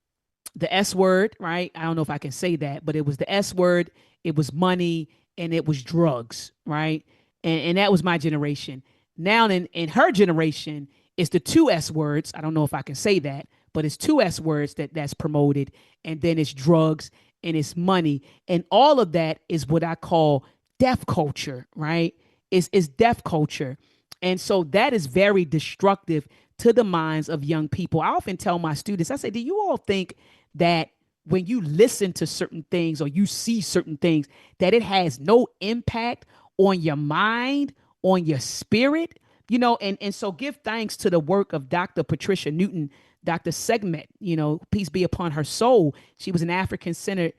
S word, right? I don't know if I can say that, but it was the S word, it was money, and it was drugs, right? And that was my generation. Now in her generation, it's the two S words. I don't know if I can say that, but it's two S words that's promoted. And then it's drugs and it's money. And all of that is what I call deaf culture, right? It's deaf culture. And so that is very destructive to the minds of young people. I often tell my students, I say, do you all think that when you listen to certain things or you see certain things, that it has no impact on your mind, on your spirit? And so give thanks to the work of Dr. Patricia Newton, Dr. Sekhmet, peace be upon her soul. She was an African-centered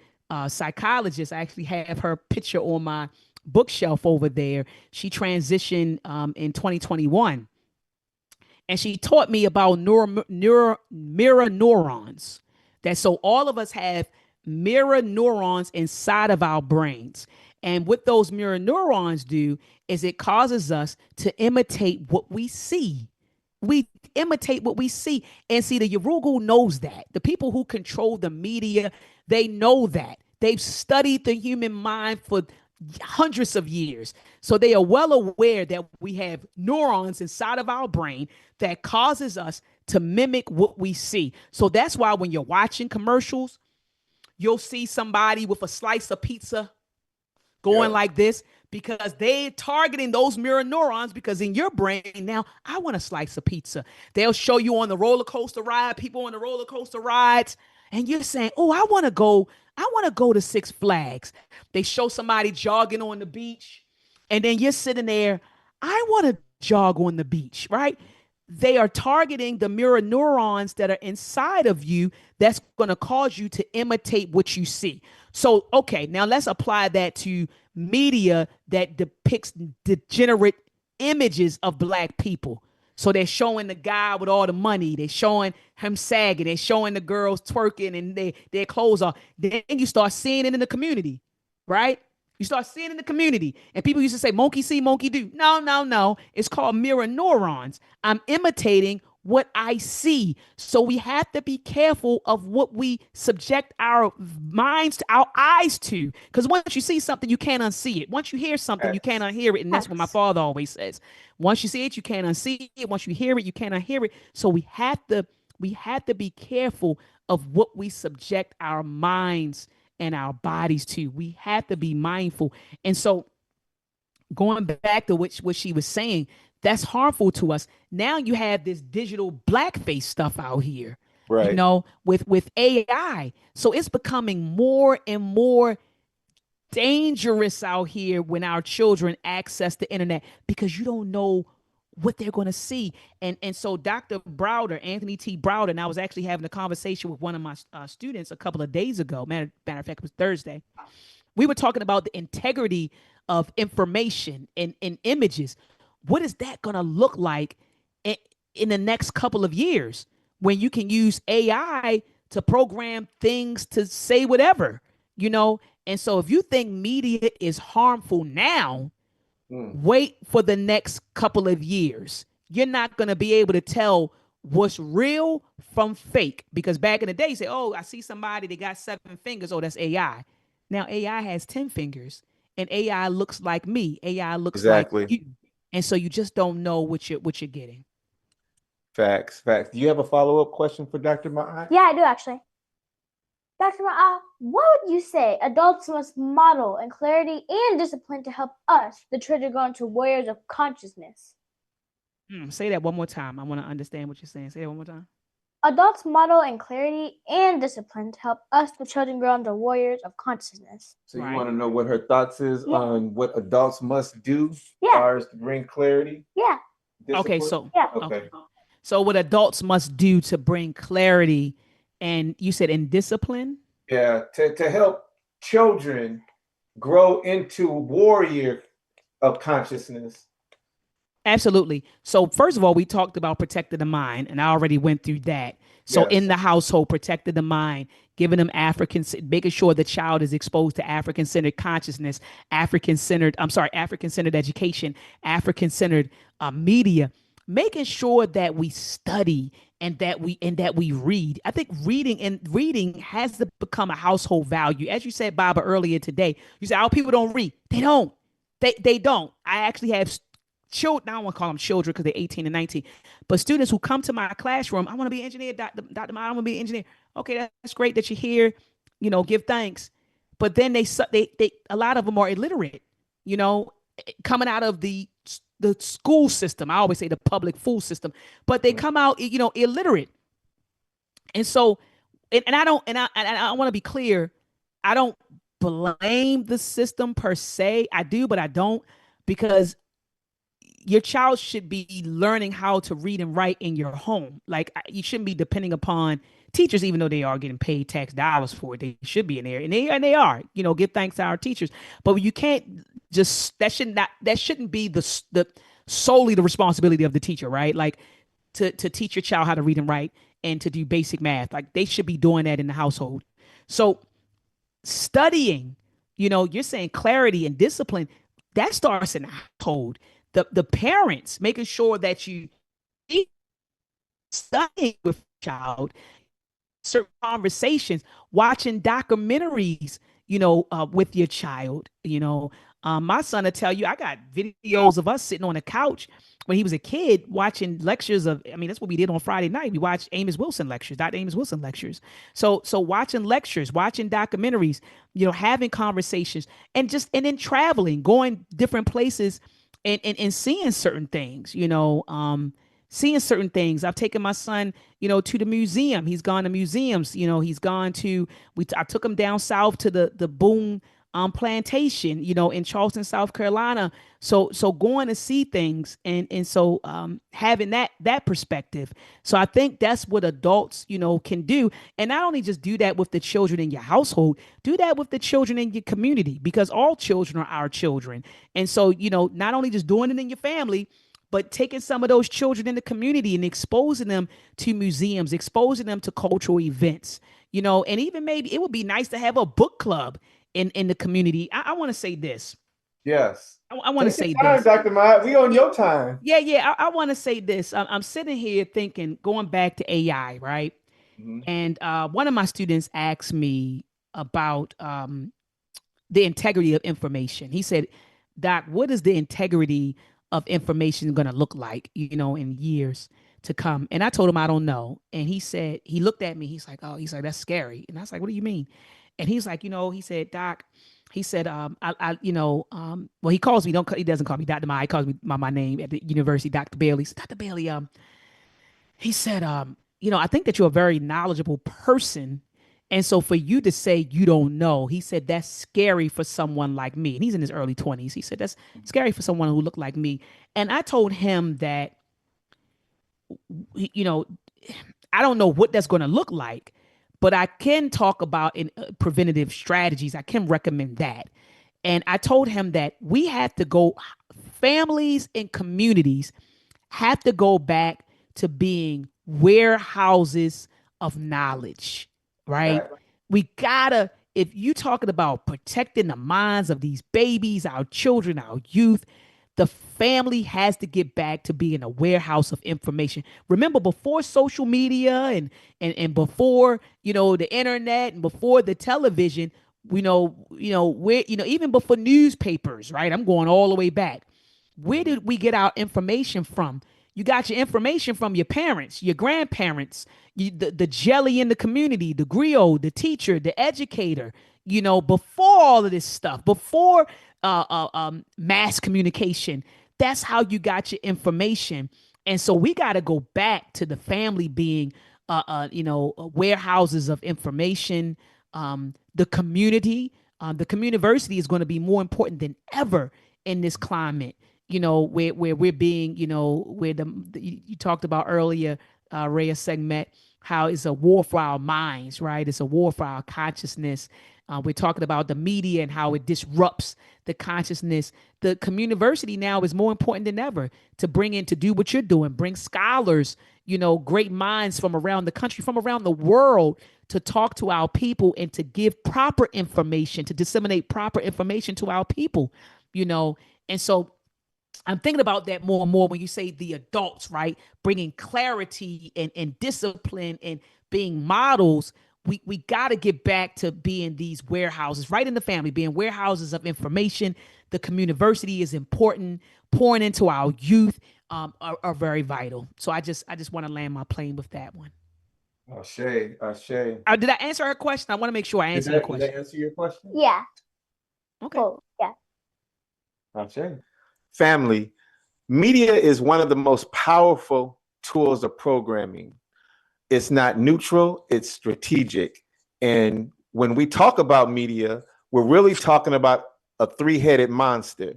psychologist. I actually have her picture on my bookshelf over there. She transitioned in 2021. And she taught me about mirror neurons. So all of us have mirror neurons inside of our brains. And what those mirror neurons do is it causes us to imitate what we see. We imitate what we see. And see, the Yurugu knows that. The people who control the media, they know that. They've studied the human mind for hundreds of years. So they are well aware that we have neurons inside of our brain that causes us to mimic what we see. So that's why when you're watching commercials, you'll see somebody with a slice of pizza going like this, because they're targeting those mirror neurons, because in your brain now, I want a slice of pizza. They'll show you on the roller coaster ride, people on the roller coaster rides, and you're saying, oh, I want to go to Six Flags. They show somebody jogging on the beach, and then you're sitting there, I want to jog on the beach, right? They are targeting the mirror neurons that are inside of you that's going to cause you to imitate what you see. So, okay, now let's apply that to media that depicts degenerate images of Black people. So they're showing the guy with all the money. They're showing him sagging. They're showing the girls twerking and their clothes off. Then you start seeing it in the community, right? You start seeing it in the community. And people used to say, monkey see, monkey do. No. It's called mirror neurons. I'm imitating what I see. So we have to be careful of what we subject our minds, our eyes to. Because once you see something, you can't unsee it. Once you hear something, you can't unhear it. And that's what my father always says. Once you see it, you can't unsee it. Once you hear it, you can't unhear it. So we have to be careful of what we subject our minds and our bodies to. We have to be mindful. And so going back to what she was saying, that's harmful to us. Now you have this digital blackface stuff out here, right? With AI. So it's becoming more and more dangerous out here when our children access the internet, because you don't know what they're going to see. And so Dr. Browder, Anthony T. Browder, and I was actually having a conversation with one of my students a couple of days ago. Matter of fact, it was Thursday. We were talking about the integrity of information and images. What is that going to look like in the next couple of years when you can use AI to program things to say whatever, you know? And so if you think media is harmful now, wait for the next couple of years. You're not going to be able to tell what's real from fake, because back in the day, you say, oh, I see somebody, they got 7 fingers. Oh, that's AI. Now AI has 10 fingers, and AI looks like me. AI looks like you. And so you just don't know what you're getting. Facts. Do you have a follow-up question for Dr. Maat? Yeah, I do actually. Dr. Maat, what would you say adults must model in clarity and discipline to help us, the children, grow into warriors of consciousness? Say that one more time. I want to understand what you're saying. Say that one more time. Adults model in clarity and discipline to help us, the children, grow into warriors of consciousness. So you want to know what her thoughts is on what adults must do as far as to bring clarity? Yeah. Discipline? Okay. So what adults must do to bring clarity, and you said in discipline? Yeah, to help children grow into warrior of consciousness. Absolutely. So first of all, we talked about protecting the mind, and I already went through that. So in the household, protecting the mind, giving them making sure the child is exposed to African-centered consciousness, African-centered education, African-centered media, making sure that we study and that we read. I think reading has to become a household value. As you said, Baba, earlier today, you said, oh, people don't read. They don't. They don't. I actually have children, I don't want to call them children because they're 18 and 19, but students who come to my classroom, I want to be an engineer, Dr. Maat, I want to be an engineer. Okay, that's great that you're here, give thanks. But then they a lot of them are illiterate, coming out of the school system. I always say the public fool system, but they come out, illiterate. And so, and I want to be clear, I don't blame the system per se. I do, but I don't, because your child should be learning how to read and write in your home. Like, you shouldn't be depending upon teachers, even though they are getting paid tax dollars for it. They should be in there, and they are. Give thanks to our teachers. But you can't just that shouldn't be the solely the responsibility of the teacher, right? Like to teach your child how to read and write and to do basic math. Like, they should be doing that in the household. So studying, you're saying clarity and discipline, that starts in the household. The parents making sure that you studying with your child, certain conversations, watching documentaries, with your child. My son will tell you, I got videos of us sitting on a couch when he was a kid watching lectures that's what we did on Friday night. We watched Dr. Amos Wilson lectures. So watching lectures, watching documentaries, having conversations, and then traveling, going different places and seeing certain things, seeing certain things. I've taken my son, to the museum. He's gone to museums. I took him down south to the Boone plantation, in Charleston, South Carolina. So going to see things and so having that perspective. So I think that's what adults, can do. And not only just do that with the children in your household, do that with the children in your community, because all children are our children. And so, not only just doing it in your family, but taking some of those children in the community and exposing them to museums, exposing them to cultural events, and even maybe it would be nice to have a book club in the community. I want to say this. Yes. I want to say this. Dr. Maat, we on your time. Yeah. I want to say this. I'm sitting here thinking, going back to AI, right? Mm-hmm. And one of my students asked me about the integrity of information. He said, Doc, what is the integrity of information going to look like, in years to come? And I told him, I don't know. And he said, he looked at me, he's like, that's scary. And I was like, what do you mean? And he's like, he said, Doc, he said, well, he calls me, he doesn't call me Dr. Maat, he calls me my name at the university, Dr. Bailey. He said, Dr. Bailey, he said, I think that you're a very knowledgeable person And so for you to say you don't know, he said that's scary for someone like me. And he's in his early 20s. He said that's scary for someone who looked like me. And I told him that, you know, I don't know what that's going to look like, but I can talk about in preventative strategies. I can recommend that. And I told him that we have to go, families and communities have to go back to being warehouses of knowledge, right? We gotta, if you talking about protecting the minds of these babies, our children, our youth, the family has to get back to being a warehouse of information. Remember, before social media and before, you know, the internet and before the television, where, even before newspapers, right? I'm going all the way back. Where did we get our information from? You got your information from your parents, your grandparents, the jelly in the community, the griot, the teacher, the educator, before all of this stuff, before mass communication. That's how you got your information. And so we got to go back to the family being, warehouses of information. The community, the community is going to be more important than ever in this climate. Where we're being, where you talked about earlier, Reya'Sekhmet, how it's a war for our minds, right? It's a war for our consciousness. We're talking about the media and how it disrupts the consciousness. The community now is more important than ever to do what you're doing, bring scholars, great minds from around the country, from around the world, to talk to our people and to give proper information, to disseminate proper information to our people, and so I'm thinking about that more and more when you say the adults, right? Bringing clarity and discipline and being models. We got to get back to being these warehouses, right in the family, being warehouses of information. The community is important. Pouring into our youth are very vital. So I just want to land my plane with that one. Ashe. Did I answer her question? I want to make sure I answered her question. Did that answer your question? Yeah. Okay. Cool. Yeah. Ashe. Family, media is one of the most powerful tools of programming. It's not neutral, it's strategic. And when we talk about media, we're really talking about a three-headed monster.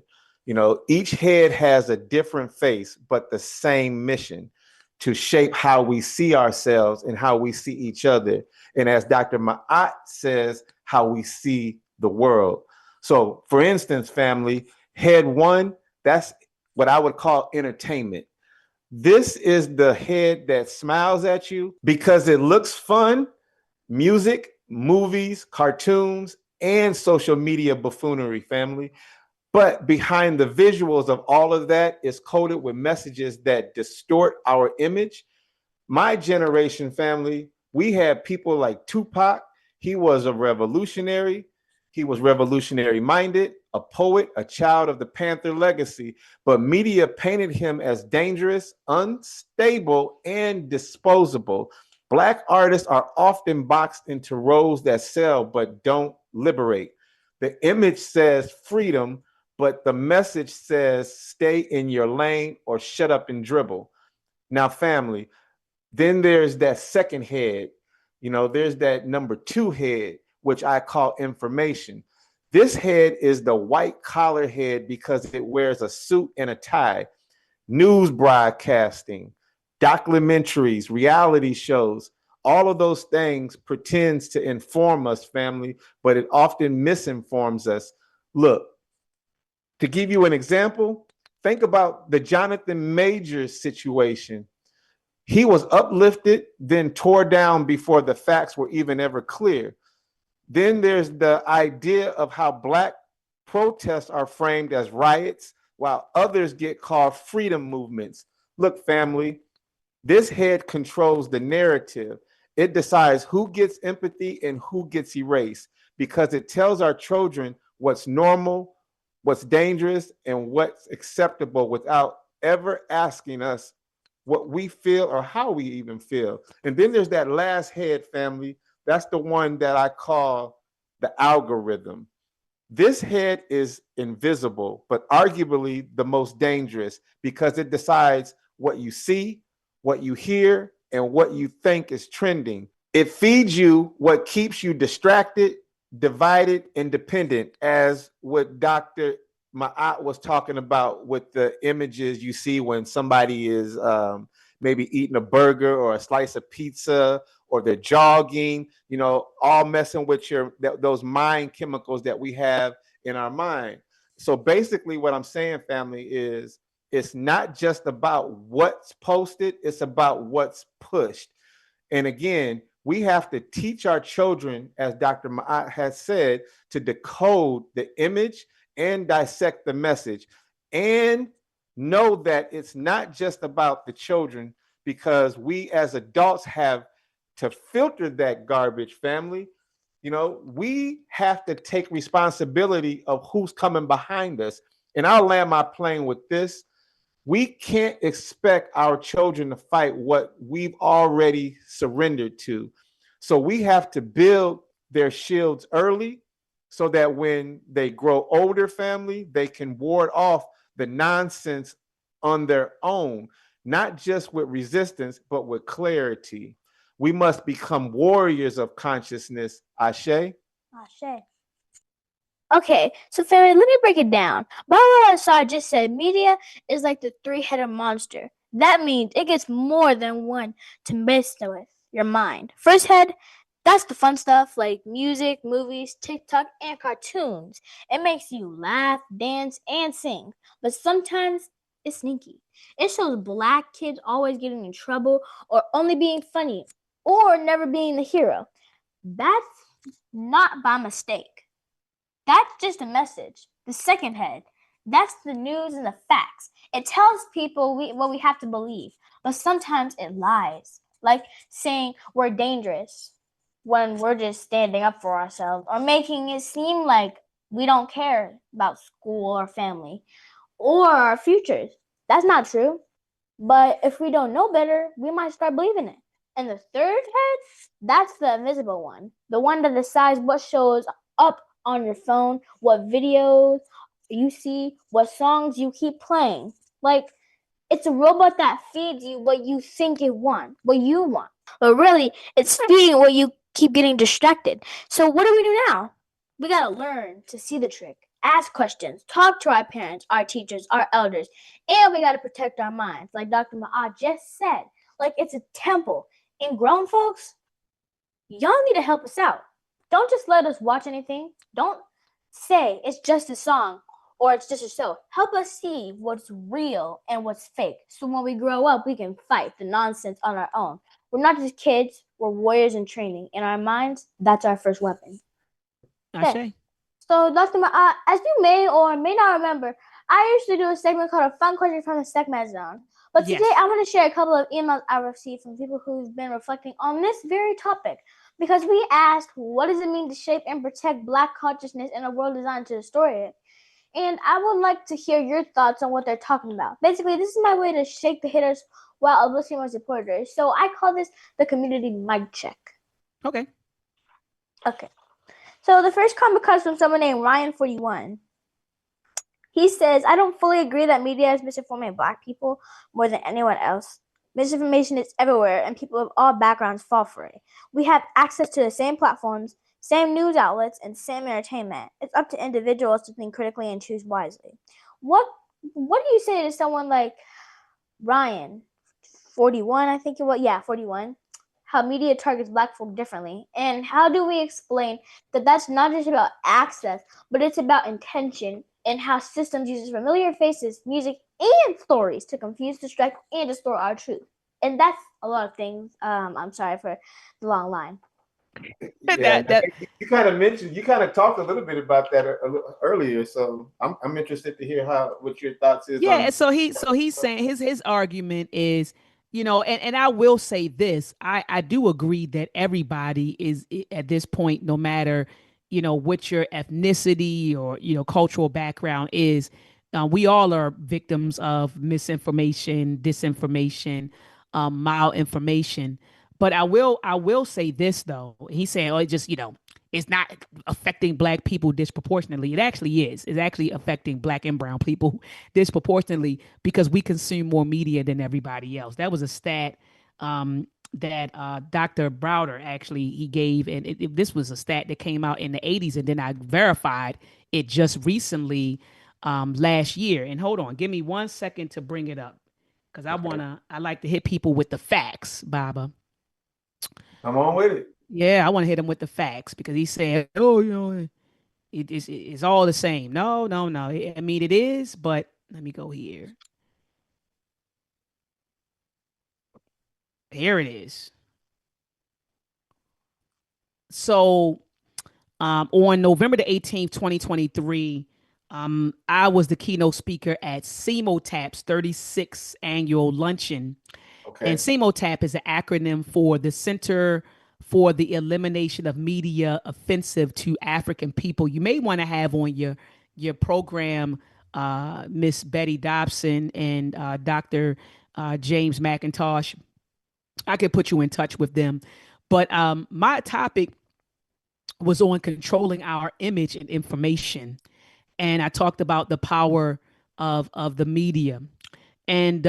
Each head has a different face, but the same mission: to shape how we see ourselves and how we see each other. And as Dr. Maat says, how we see the world. So for instance, family, head one, that's what I would call entertainment. This is the head that smiles at you because it looks fun: music, movies, cartoons, and social media buffoonery, family. But behind the visuals of all of that is coded with messages that distort our image. My generation, family, we had people like Tupac. He was a revolutionary. He was revolutionary minded, a poet, a child of the Panther legacy, but media painted him as dangerous, unstable, and disposable. Black artists are often boxed into roles that sell but don't liberate. The image says freedom, but the message says stay in your lane or shut up and dribble. Now, family, then there's that second head. There's that number two head, which I call information. This head is the white collar head because it wears a suit and a tie. News broadcasting, documentaries, reality shows, all of those things pretends to inform us, family, but it often misinforms us. Look, to give you an example, think about the Jonathan Majors situation. He was uplifted, then tore down before the facts were even ever clear. Then there's the idea of how Black protests are framed as riots, while others get called freedom movements. Look, family, this head controls the narrative. It decides who gets empathy and who gets erased because it tells our children what's normal, what's dangerous, and what's acceptable without ever asking us what we feel or how we even feel. And then there's that last head, family. That's the one that I call the algorithm. This head is invisible, but arguably the most dangerous because it decides what you see, what you hear, and what you think is trending. It feeds you what keeps you distracted, divided, and dependent, as what Dr. Maat was talking about with the images you see when somebody is maybe eating a burger or a slice of pizza, or they're jogging, all messing with those mind chemicals that we have in our mind. So basically what I'm saying, family, is it's not just about what's posted, it's about what's pushed. And again, we have to teach our children, as Dr. Maat has said, to decode the image and dissect the message, and know that it's not just about the children, because we as adults have to filter that garbage, family. We have to take responsibility of who's coming behind us. And I'll land my plane with this. We can't expect our children to fight what we've already surrendered to. So we have to build their shields early, so that when they grow older, family, they can ward off the nonsense on their own, not just with resistance, but with clarity. We must become warriors of consciousness. Ashe? Ashe. Okay, so family, let me break it down. Baba Assad just said media is like the three-headed monster. That means it gets more than one to mess with your mind. First head, that's the fun stuff like music, movies, TikTok, and cartoons. It makes you laugh, dance, and sing. But sometimes it's sneaky. It shows black kids always getting in trouble, or only being funny, or never being the hero. That's not by mistake. That's just a message. The second head, that's the news and the facts. It tells people what we have to believe, but sometimes it lies, like saying we're dangerous when we're just standing up for ourselves, or making it seem like we don't care about school or family or our futures. That's not true. But if we don't know better, we might start believing it. And the third head, that's the invisible one, the one that decides what shows up on your phone, what videos you see, what songs you keep playing. Like, it's a robot that feeds you what you think it wants, what you want. But really, it's feeding what you keep getting distracted. So what do we do now? We gotta learn to see the trick, ask questions, talk to our parents, our teachers, our elders, and we gotta protect our minds, like Dr. Maat just said. Like it's a temple. And grown folks, y'all need to help us out. Don't just let us watch anything. Don't say it's just a song or it's just a show. Help us see what's real and what's fake. So when we grow up, we can fight the nonsense on our own. We're not just kids, we're warriors in training. In our minds, that's our first weapon. Okay. So Dr. Maat, as you may or may not remember, I used to do a segment called A Fun Question from the Segment Zone. But today I want to share a couple of emails I received from people who've been reflecting on this very topic. Because we asked, what does it mean to shape and protect Black consciousness in a world designed to destroy it? And I would like to hear your thoughts on what they're talking about. Basically, this is my way to shake the haters while uplifting my supporters. So I call this the community mic check. Okay. So the first comment comes from someone named Ryan41. He says, I don't fully agree that media is misinforming Black people more than anyone else. Misinformation is everywhere, and people of all backgrounds fall for it. We have access to the same platforms, same news outlets, and same entertainment. It's up to individuals to think critically and choose wisely. What do you say to someone like Ryan, 41, I think it was? Yeah, 41. How media targets Black folk differently. And how do we explain that that's not just about access, but it's about intention, and how systems uses familiar faces, music, and stories to confuse, distract, and distort our truth. And that's a lot of things. I'm sorry for the long line. Yeah, you kind of talked a little bit about that earlier. So I'm interested to hear what your thoughts is. Yeah, so he's saying his argument is, and I will say this, I do agree that everybody is at this point, no matter what your ethnicity or cultural background is, we all are victims of misinformation, disinformation, malinformation. But I will say this though. He's saying, it just it's not affecting Black people disproportionately. It actually is. It's actually affecting Black and brown people disproportionately because we consume more media than everybody else. That was a stat that Dr. Browder actually he gave, and this was a stat that came out in the 80s, and then I verified it just recently last year. And hold on, give me 1 second to bring it up because I like to hit people with the facts, Baba. Come on with it. Yeah, I want to hit him with the facts because he said, oh, you know, it's all the same. No. I mean, it is, but let me go here. Here it is. So on November the 18th, 2023, I was the keynote speaker at Imhotep's 36th annual luncheon. Okay. And Imhotep is an acronym for the Center for the Elimination of Media Offensive to African People. You may want to have on your program Miss Betty Dobson and Dr. James McIntosh. I could put you in touch with them. But my topic was on controlling our image and information. And I talked about the power of the media and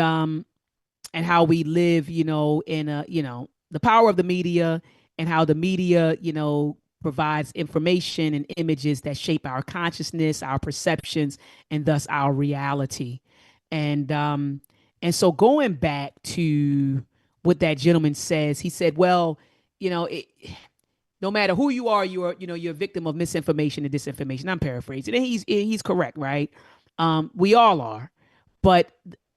how we live, in the power of the media and how the media, provides information and images that shape our consciousness, our perceptions, and thus our reality. And so going back to what that gentleman says, he said, well, no matter who you are, you're a victim of misinformation and disinformation. I'm paraphrasing, and he's correct, right? We all are, but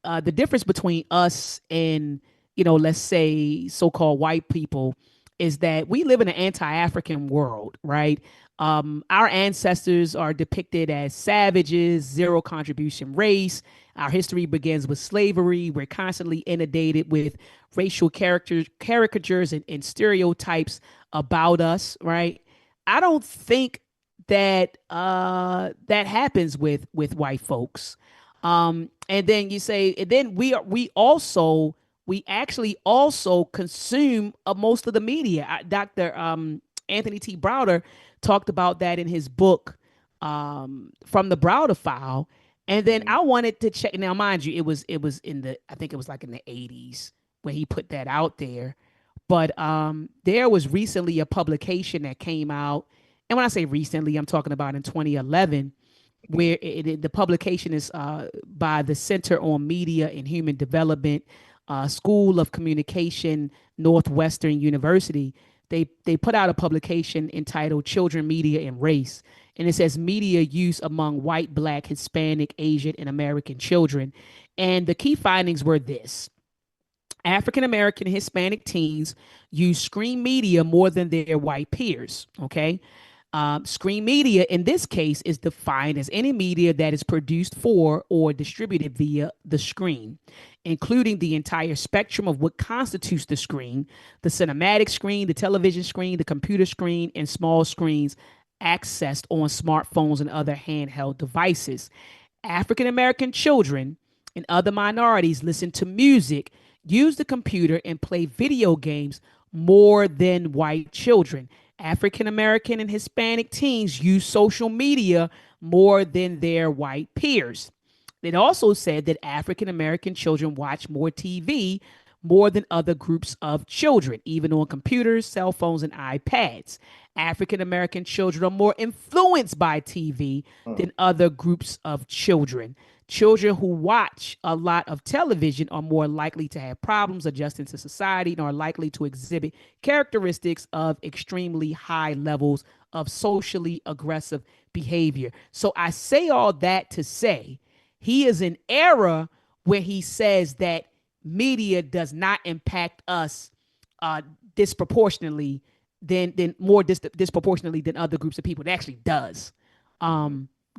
the difference between us and let's say so-called white people is that we live in an anti-African world, right? Our ancestors are depicted as savages, zero contribution race. Our history begins with slavery. We're constantly inundated with racial caricatures and stereotypes about us, right? I don't think that that happens with white folks. And then you say, and then we actually also consume most of the media. Dr. Anthony T. Browder talked about that in his book, From the Browder File. And then I wanted to check. Now, mind you, it was I think it was like in the 80s when he put that out there. But there was recently a publication that came out. And when I say recently, I'm talking about in 2011, where the publication is by the Center on Media and Human Development, School of Communication, Northwestern University. They put out a publication entitled Children, Media, and Race. And it says media use among white, Black, Hispanic, Asian, and American children. And the key findings were this. African American and Hispanic teens use screen media more than their white peers, okay? Screen media, in this case, is defined as any media that is produced for or distributed via the screen, including the entire spectrum of what constitutes the screen, the cinematic screen, the television screen, the computer screen, and small screens accessed on smartphones and other handheld devices. African American children and other minorities listen to music, use the computer, and play video games more than white children. African American and Hispanic teens use social media more than their white peers. It also said that African American children watch more TV more than other groups of children, even on computers, cell phones, and iPads. African American children are more influenced by TV than other groups of children. Children who watch a lot of television are more likely to have problems adjusting to society and are likely to exhibit characteristics of extremely high levels of socially aggressive behavior. So I say all that to say he is in error where he says that media does not impact us disproportionately disproportionately than other groups of people. It actually does.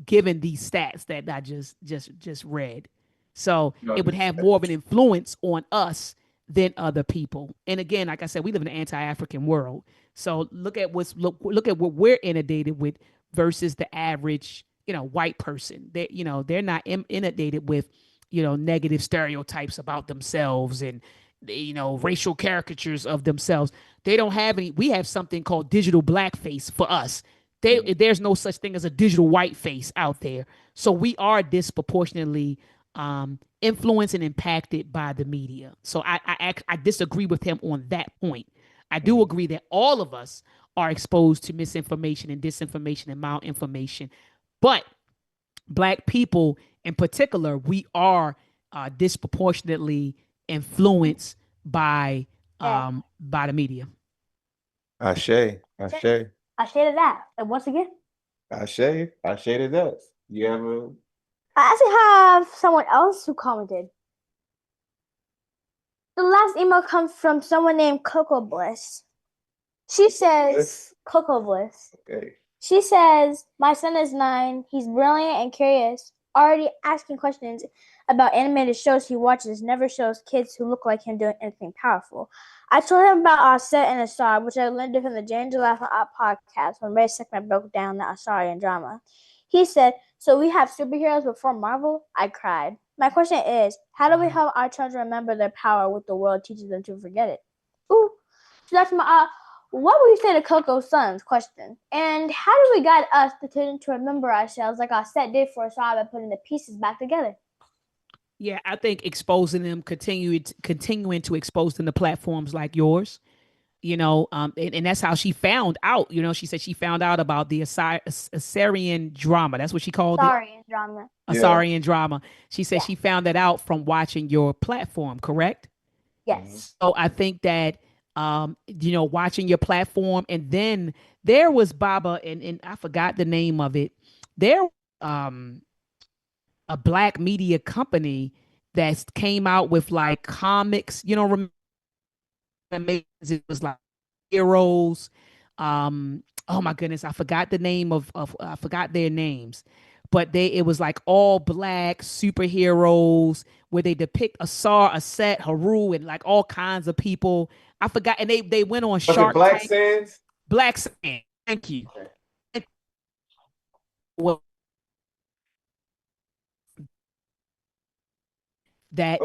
Given these stats that I just read. So it would have more of an influence on us than other people. And again, like I said, we live in an anti-African world. So look at what we're inundated with versus the average, white person. They're not inundated with, negative stereotypes about themselves and, racial caricatures of themselves. They don't have any. We have something called digital blackface for us. There's no such thing as a digital white face out there. So we are disproportionately influenced and impacted by the media. So I disagree with him on that point. I do agree that all of us are exposed to misinformation and disinformation and malinformation, but Black people in particular, we are disproportionately influenced by the media. Ashe. I shaded that. And once again, I shaded that. You ever? I actually have someone else who commented. The last email comes from someone named Coco Bliss. She says, Coco Bliss. Okay. She says, my son is 9. He's brilliant and curious. Already asking questions about animated shows he watches. Never shows kids who look like him doing anything powerful. I told him about Aset and Asar, which I learned from the J&J-Life podcast when Reya'Sekhmet broke down the Asarian drama. He said, so we have superheroes before Marvel? I cried. My question is, how do we help our children remember their power with the world teaches them to forget it? Ooh. So that's my what would you say to Coco's son's question? And how do we guide us to remember ourselves like Aset did for Asar by putting the pieces back together? Yeah, I think exposing them, continuing to expose them to platforms like yours, and that's how she found out. She said she found out about the Asarian drama. That's what she called Asarian drama. Asarian drama. She said she found that out from watching your platform, correct? Yes. So I think that, watching your platform, and then there was Baba, and I forgot the name of it. There, a Black media company that came out with like comics, remember it was like heroes. Oh my goodness, I forgot the name of I forgot their names, but it was like all Black superheroes where they depict Asar, Aset, Haru, and like all kinds of people. I forgot, and they went on Shark Black Tank. Sands? Black Sands. Thank you. Okay. Well, that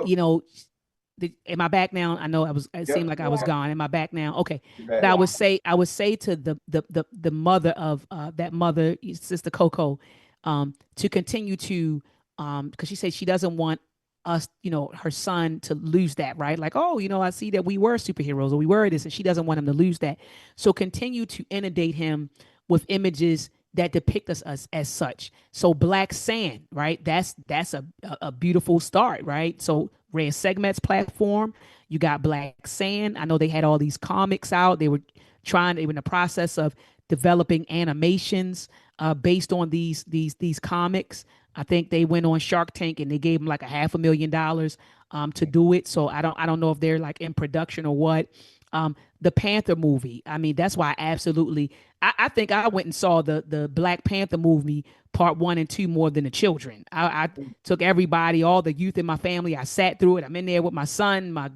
am I back now? I know it seemed like I was gone. Am I back now? Okay. But I would say to the mother of that mother, Sister Coco, to continue to because she said she doesn't want us, her son to lose that, right? Like, I see that we were superheroes or we were this, and she doesn't want him to lose that. So continue to inundate him with images that depict us as such. So Black Sand, right? That's a beautiful start, right? So Reya'Sekhmet's platform, you got Black Sand. I know they had all these comics out. They were in the process of developing animations based on these comics. I think they went on Shark Tank and they gave them like $500,000 to do it. So I don't know if they're like in production or what. The Panther movie. I mean, that's why I think I went and saw the Black Panther movie part 1 and 2 more than the children. I took everybody, all the youth in my family. I sat through it. I'm in there with my son, my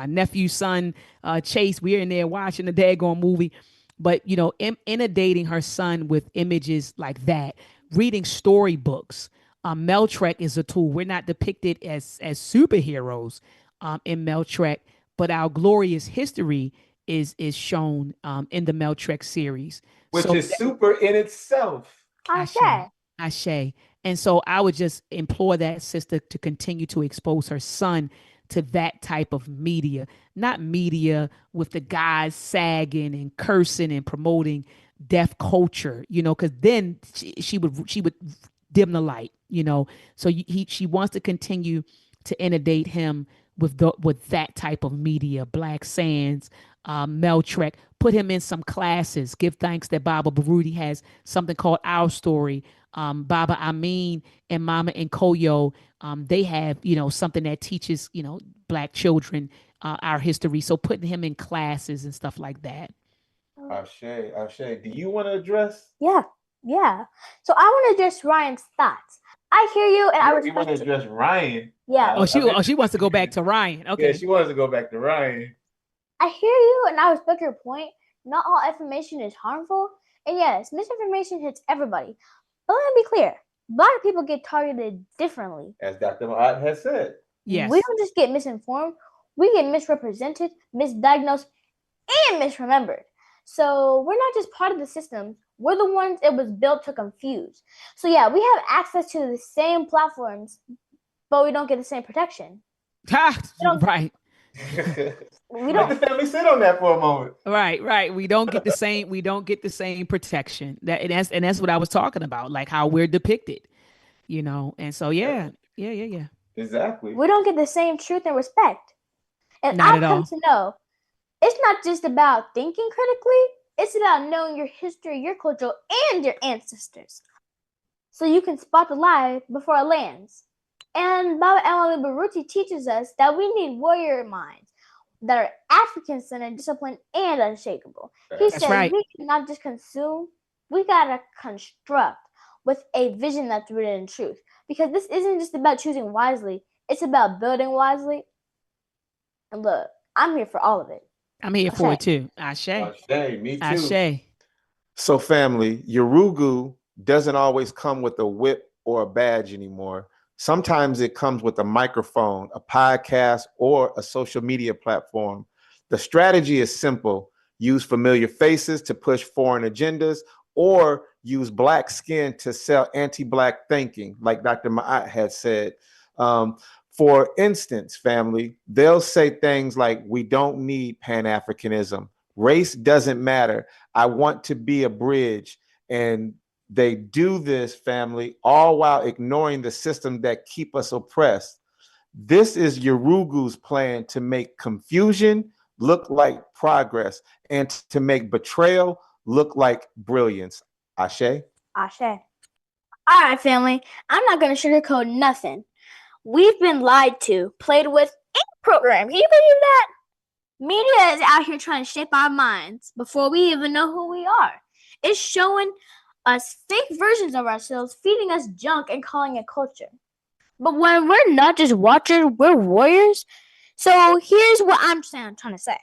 nephew's son, Chase. We're in there watching the daggone movie. But, inundating her son with images like that, reading storybooks. Meltrek is a tool. We're not depicted as superheroes in Meltrek, but our glorious history is shown in the Meltrek series, which is super in itself. Ashe. And so I would just implore that sister to continue to expose her son to that type of media, not media with the guys sagging and cursing and promoting deaf culture, because then she would dim the light, So she wants to continue to inundate him with that type of media, Black Sands, Meltrek. Put him in some classes. Give thanks that Baba Baruti has something called Our Story. Baba Amin and Mama and Koyo, they have, something that teaches, Black children our history. So putting him in classes and stuff like that. Ashe. Do you want to address? Yeah. So I want to address Ryan's thoughts. I hear you, and You want to address Ryan? Yeah. She wants to go back to Ryan. Okay. Yeah, she wants to go back to Ryan. I hear you, and I respect your point. Not all information is harmful, and yes, misinformation hits everybody. But let me be clear: Black people get targeted differently. As Dr. Maat has said. Yes. We don't just get misinformed; we get misrepresented, misdiagnosed, and misremembered. So we're not just part of the system. We're the ones it was built to confuse. So yeah, we have access to the same platforms, but we don't get the same protection. Right. We Let don't. the family sit on that for a moment. Right. We don't get the same. We don't get the same protection. And that's what I was talking about, like how we're depicted, And so yeah. Exactly. We don't get the same truth and respect. And Not I've at come all. to know it's not just about thinking critically. It's about knowing your history, your culture, and your ancestors, so you can spot the lie before it lands. And Baba Emily Baruti teaches us that we need warrior minds that are African-centered, disciplined, and unshakable. He That's says right. we cannot just consume, we gotta construct with a vision that's rooted in truth. Because this isn't just about choosing wisely, it's about building wisely. And look, I'm here for all of it. I'm here for it too. Ashe. Me too. Ashe. So family, Yurugu doesn't always come with a whip or a badge anymore. Sometimes it comes with a microphone, a podcast, or a social media platform. The strategy is simple. Use familiar faces to push foreign agendas, or use Black skin to sell anti-Black thinking, like Dr. Maat had said. For instance, family, they'll say things like, we don't need Pan-Africanism. Race doesn't matter. I want to be a bridge. And they do this, family, all while ignoring the system that keep us oppressed. This is Yurugu's plan to make confusion look like progress and to make betrayal look like brilliance. Ashe? Ashe. All right, family. I'm not going to sugarcoat nothing. We've been lied to, played with, and programmed. Can you believe that? Media is out here trying to shape our minds before we even know who we are. It's showing us fake versions of ourselves, feeding us junk and calling it culture. But when we're not just watchers, we're warriors. So here's what I'm trying to say.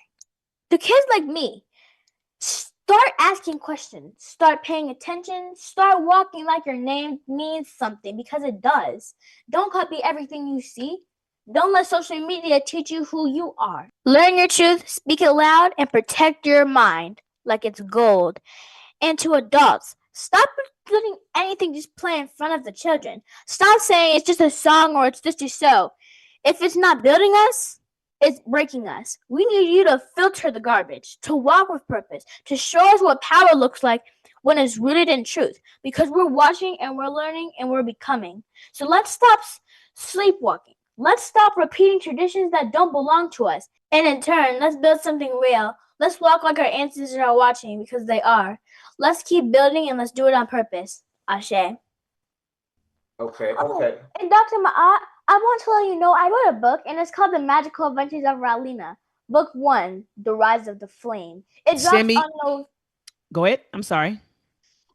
To kids like me, start asking questions, start paying attention, start walking like your name means something, because it does. Don't copy everything you see. Don't let social media teach you who you are. Learn your truth, speak it loud, and protect your mind like it's gold. And to adults, stop letting anything just play in front of the children. Stop saying it's just a song or it's just a show. If it's not building us, it's breaking us. We need you to filter the garbage, to walk with purpose, to show us what power looks like when it's rooted in truth. Because we're watching and we're learning and we're becoming. So let's stop sleepwalking. Let's stop repeating traditions that don't belong to us. And in turn, let's build something real. Let's walk like our ancestors are watching, because they are. Let's keep building and let's do it on purpose. Ashe. Okay. And Dr. Maat, I want to let you know I wrote a book, and it's called The Magical Adventures of Ralina. Book 1, The Rise of the Flame. Go ahead. I'm sorry.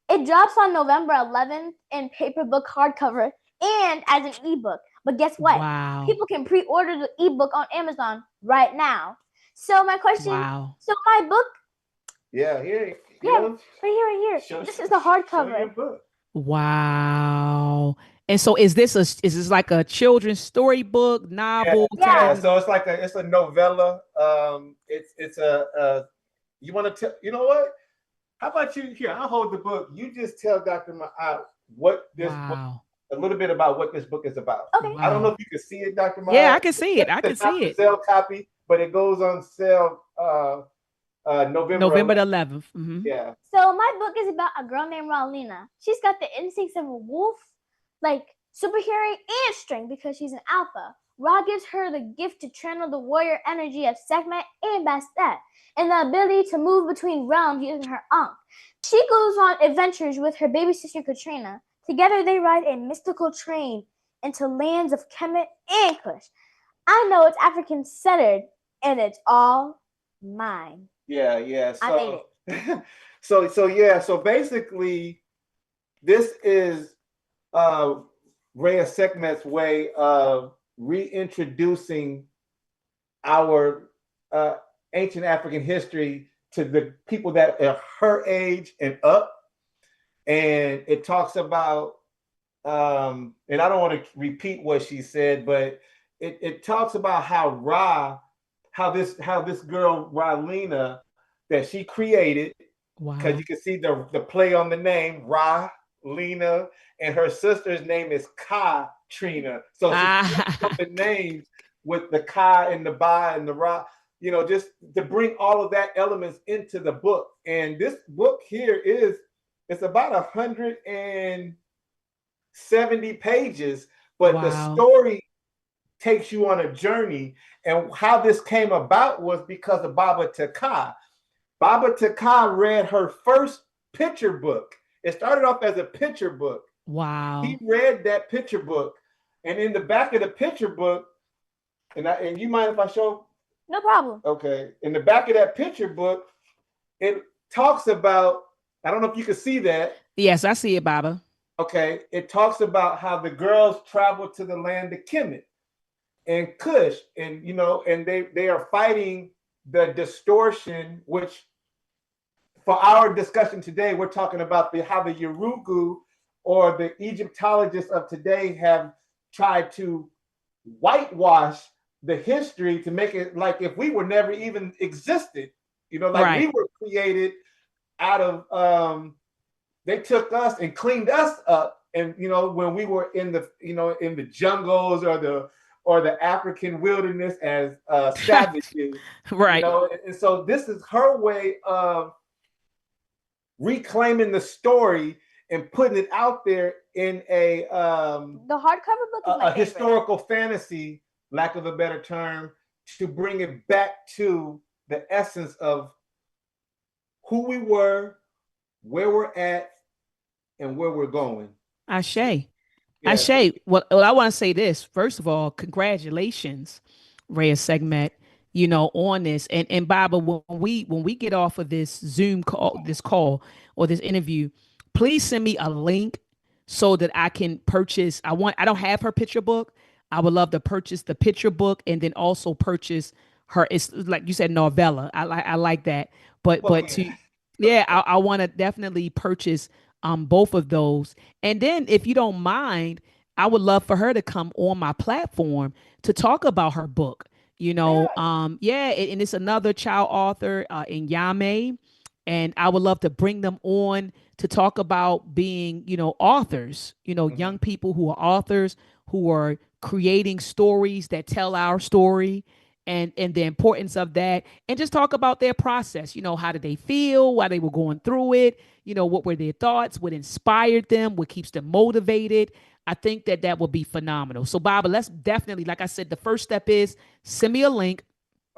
It drops on November 11th in paper book hardcover and as an ebook. But guess what? Wow. People can pre-order the ebook on Amazon right now. So my question, so my book. Yeah, right here. This is the hardcover. Wow. And so is this like a children's storybook, novel? Yeah. So it's a novella. It's a you want to tell, you know what? How about you here? I'll hold the book. You just tell Dr. Maat what this book, a little bit about what this book is about. Okay. I don't know if you can see it, Dr. Maat. Yeah, I can see it. I can see it. Sale copy, but it goes on sale November 11th. Mm-hmm. Yeah. So my book is about a girl named Ralina. She's got the instincts of a wolf, like superhero and strength, because she's an alpha. Ra gives her the gift to channel the warrior energy of Sekhmet and Bastet, and the ability to move between realms using her Ankh. She goes on adventures with her baby sister Katrina. Together they ride a mystical train into lands of Kemet and Kush. I know it's African-centered, and it's all mine. Yeah. So, I made it. So basically, this is Reya'Sekhmet's way of reintroducing our ancient African history to the people that are her age and up. And it talks about, and I don't want to repeat what she said, but it talks about how this girl Ralina that she created, because you can see the play on the name Ra, Lena, and her sister's name is Ka, Trina. So the names with the Ka and the Ba and the Ra, you know, just to bring all of that elements into the book. And this book here it's about 170 pages, but the story takes you on a journey. And how this came about was because of Baba Taka. Baba Taka read her first picture book. It started off as a picture book. Wow. He read that picture book, and in the back of the picture book, and you mind if I show? No problem. Okay. In the back of that picture book, it talks about, I don't know if you can see that. Yes, I see it, Baba. Okay. It talks about how the girls traveled to the land of Kemet and Kush, and you know, and they are fighting the distortion, which for our discussion today, we're talking about how the Yurugu or the Egyptologists of today have tried to whitewash the history to make it like if we were never even existed, you know, like we were created out of they took us and cleaned us up, and you know, when we were in the, you know, in the jungles or the African wilderness as savages, right? You know, and so this is her way of reclaiming the story and putting it out there in a the hardcover book is my favorite. Historical fantasy, lack of a better term, to bring it back to the essence of who we were, where we're at, and where we're going. Ashe. Yeah. Ashe. Well, I want to say this. First of all, congratulations, Reya'Sekhmet, you know, on this. And Baba, when we get off of this Zoom call, or this interview, please send me a link so that I can purchase. I don't have her picture book. I would love to purchase the picture book and then also purchase her. It's like you said, novella. I like that. But I want to definitely purchase both of those. And then if you don't mind, I would love for her to come on my platform to talk about her book. You know, and it's another child author in Yame. And I would love to bring them on to talk about being, you know, authors, you know, young people who are authors, who are creating stories that tell our story, and the importance of that, and just talk about their process. You know, how did they feel while they were going through it? You know, what were their thoughts? What inspired them? What keeps them motivated? I think that would be phenomenal. So, Baba, let's definitely, like I said, the first step is send me a link.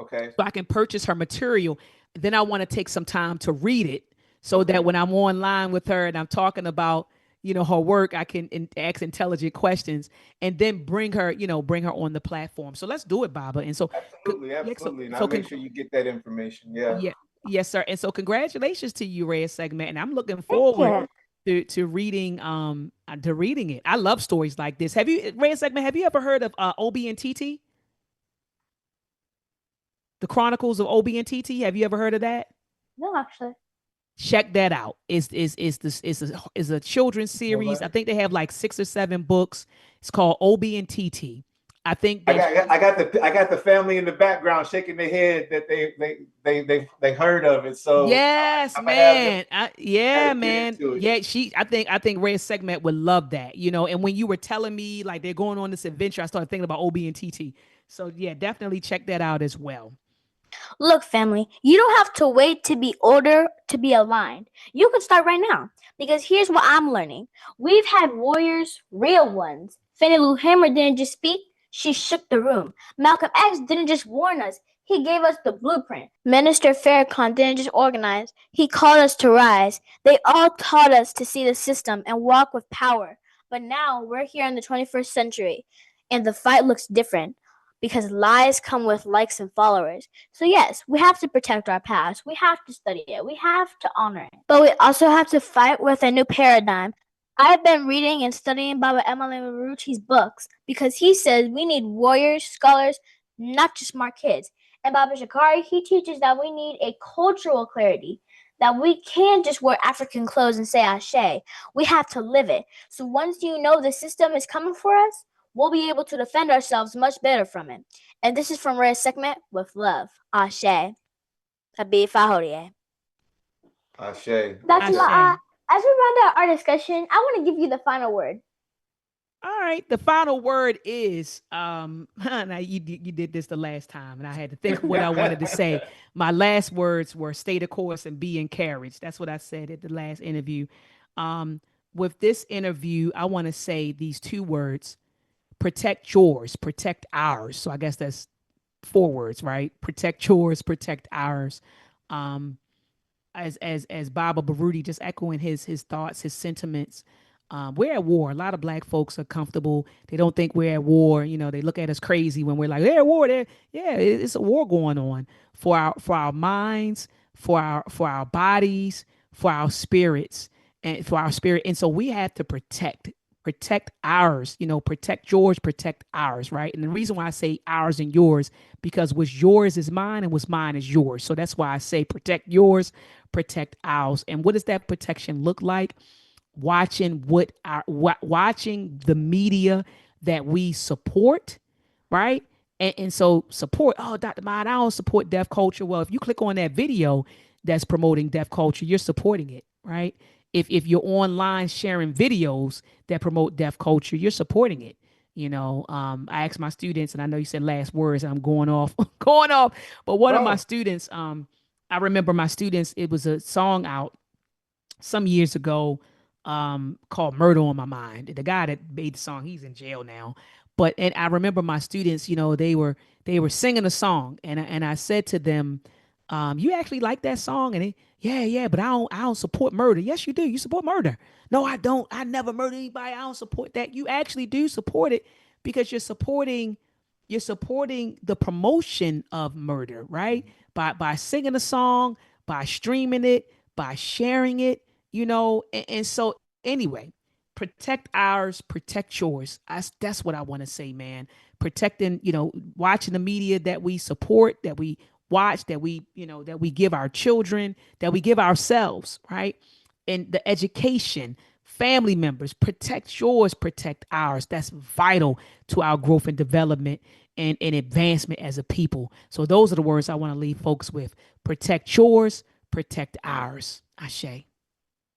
Okay. So I can purchase her material. Then I want to take some time to read it so that when I'm online with her and I'm talking about, you know, her work, I can ask intelligent questions and then bring her on the platform. So let's do it, Baba. And so absolutely. And I'll make sure you get that information. Yeah. Yes, sir. And so congratulations to you, Reya'Sekhmet. And I'm looking forward to reading it. I love stories like this. Reya'Sekhmet, have you ever heard of Obi and Titi? The Chronicles of Obi and Titi. Have you ever heard of that? No, actually. Check that out. It's a children's series. I think they have like 6 or 7 books. It's called Obi and Titi. I think I got the family in the background shaking their head that they heard of it. So yes, man. Man. Yeah, I think Reya'Sekhmet would love that. You know, and when you were telling me like they're going on this adventure, I started thinking about Obi and Titi. So yeah, definitely check that out as well. Look, family, you don't have to wait to be older to be aligned. You can start right now, because here's what I'm learning. We've had warriors, real ones. Fannie Lou Hamer didn't just speak, she shook the room. Malcolm X didn't just warn us, he gave us the blueprint. Minister Farrakhan didn't just organize, he called us to rise. They all taught us to see the system and walk with power. But now we're here in the 21st century, and the fight looks different. Because lies come with likes and followers. So yes, we have to protect our past. We have to study it. We have to honor it. But we also have to fight with a new paradigm. I've been reading and studying Baba Emile Maruchi's books because he says we need warriors, scholars, not just smart kids. And Baba Shakari, he teaches that we need a cultural clarity, that we can't just wear African clothes and say Ashe. We have to live it. So once you know the system is coming for us, we'll be able to defend ourselves much better from it. And this is from Reya'Sekhmet with love. Ashe. Habib Fahodie. Ashe. Dr. Maat, as we round out our discussion, I want to give you the final word. All right. The final word is now you did this the last time, and I had to think what I wanted to say. My last words were stay the course and be encouraged. That's what I said at the last interview. With this interview, I want to say these two words: protect yours, protect ours. So I guess that's 4 words, right? Protect yours, protect ours. As Baba Baruti, just echoing his thoughts, his sentiments. We're at war. A lot of Black folks are comfortable. They don't think we're at war. You know, they look at us crazy when we're like, "They're at war." It's a war going on for our minds, for our bodies, for our spirits, and for our spirit. And so we have to protect ours. You know, protect yours, protect ours, right? And the reason why I say ours and yours, because what's yours is mine, and what's mine is yours. So that's why I say protect yours, protect ours. And what does that protection look like? Watching watching the media that we support, right? And so support, oh, Dr. Maat, I don't support deaf culture. Well, if you click on that video that's promoting deaf culture, you're supporting it, right? If you're online sharing videos that promote deaf culture, you're supporting it. You know, I asked my students, and I know you said last words, and I'm going off, but one of my students, I remember my students, it was a song out some years ago called Murder on My Mind. The guy that made the song, he's in jail now. And I remember my students, you know, they were singing a song, and I said to them, you actually like that song? And yeah, but I don't support murder. Yes, you do. You support murder. No, I don't. I never murdered anybody. I don't support that. You actually do support it because you're supporting the promotion of murder, right? By singing a song, by streaming it, by sharing it, you know. And so anyway, protect ours, protect yours. That's what I want to say, man. Protecting, you know, watching the media that we support, that we watch, that we give our children, that we give ourselves, right? And the education, family members, protect yours, protect ours. That's vital to our growth and development and advancement as a people. So those are the words I want to leave folks with. Protect yours, protect ours. Ashe.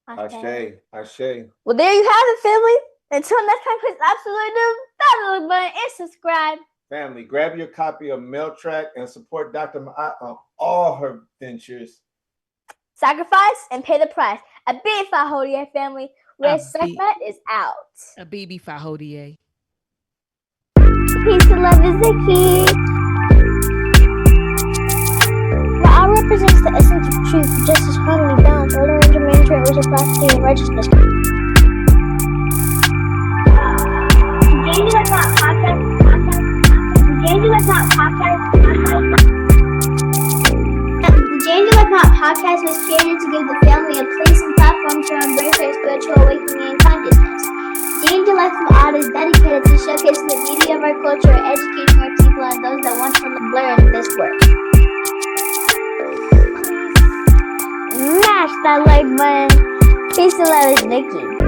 Ashe. Well, there you have it, family. Until next time, please absolutely do that little button and subscribe. Family, grab your copy of Mail Track and support Dr. Maat on all her ventures. Sacrifice and pay the price. A big Fahodie family. Reya'Sekhmet is out. A baby Fahodie. Peace and love is the key. Ra'ah represents the essence of truth, justice, harmony, balance, order, and humanitarian reciprocity and righteousness. J&J-Life podcast was created to give the family a place and platform to embrace their spiritual awakening and consciousness. J&J-Life is dedicated to showcasing the beauty of our culture, educating our people and those that want to learn this work. Smash that like button. Peace and love is Nikki.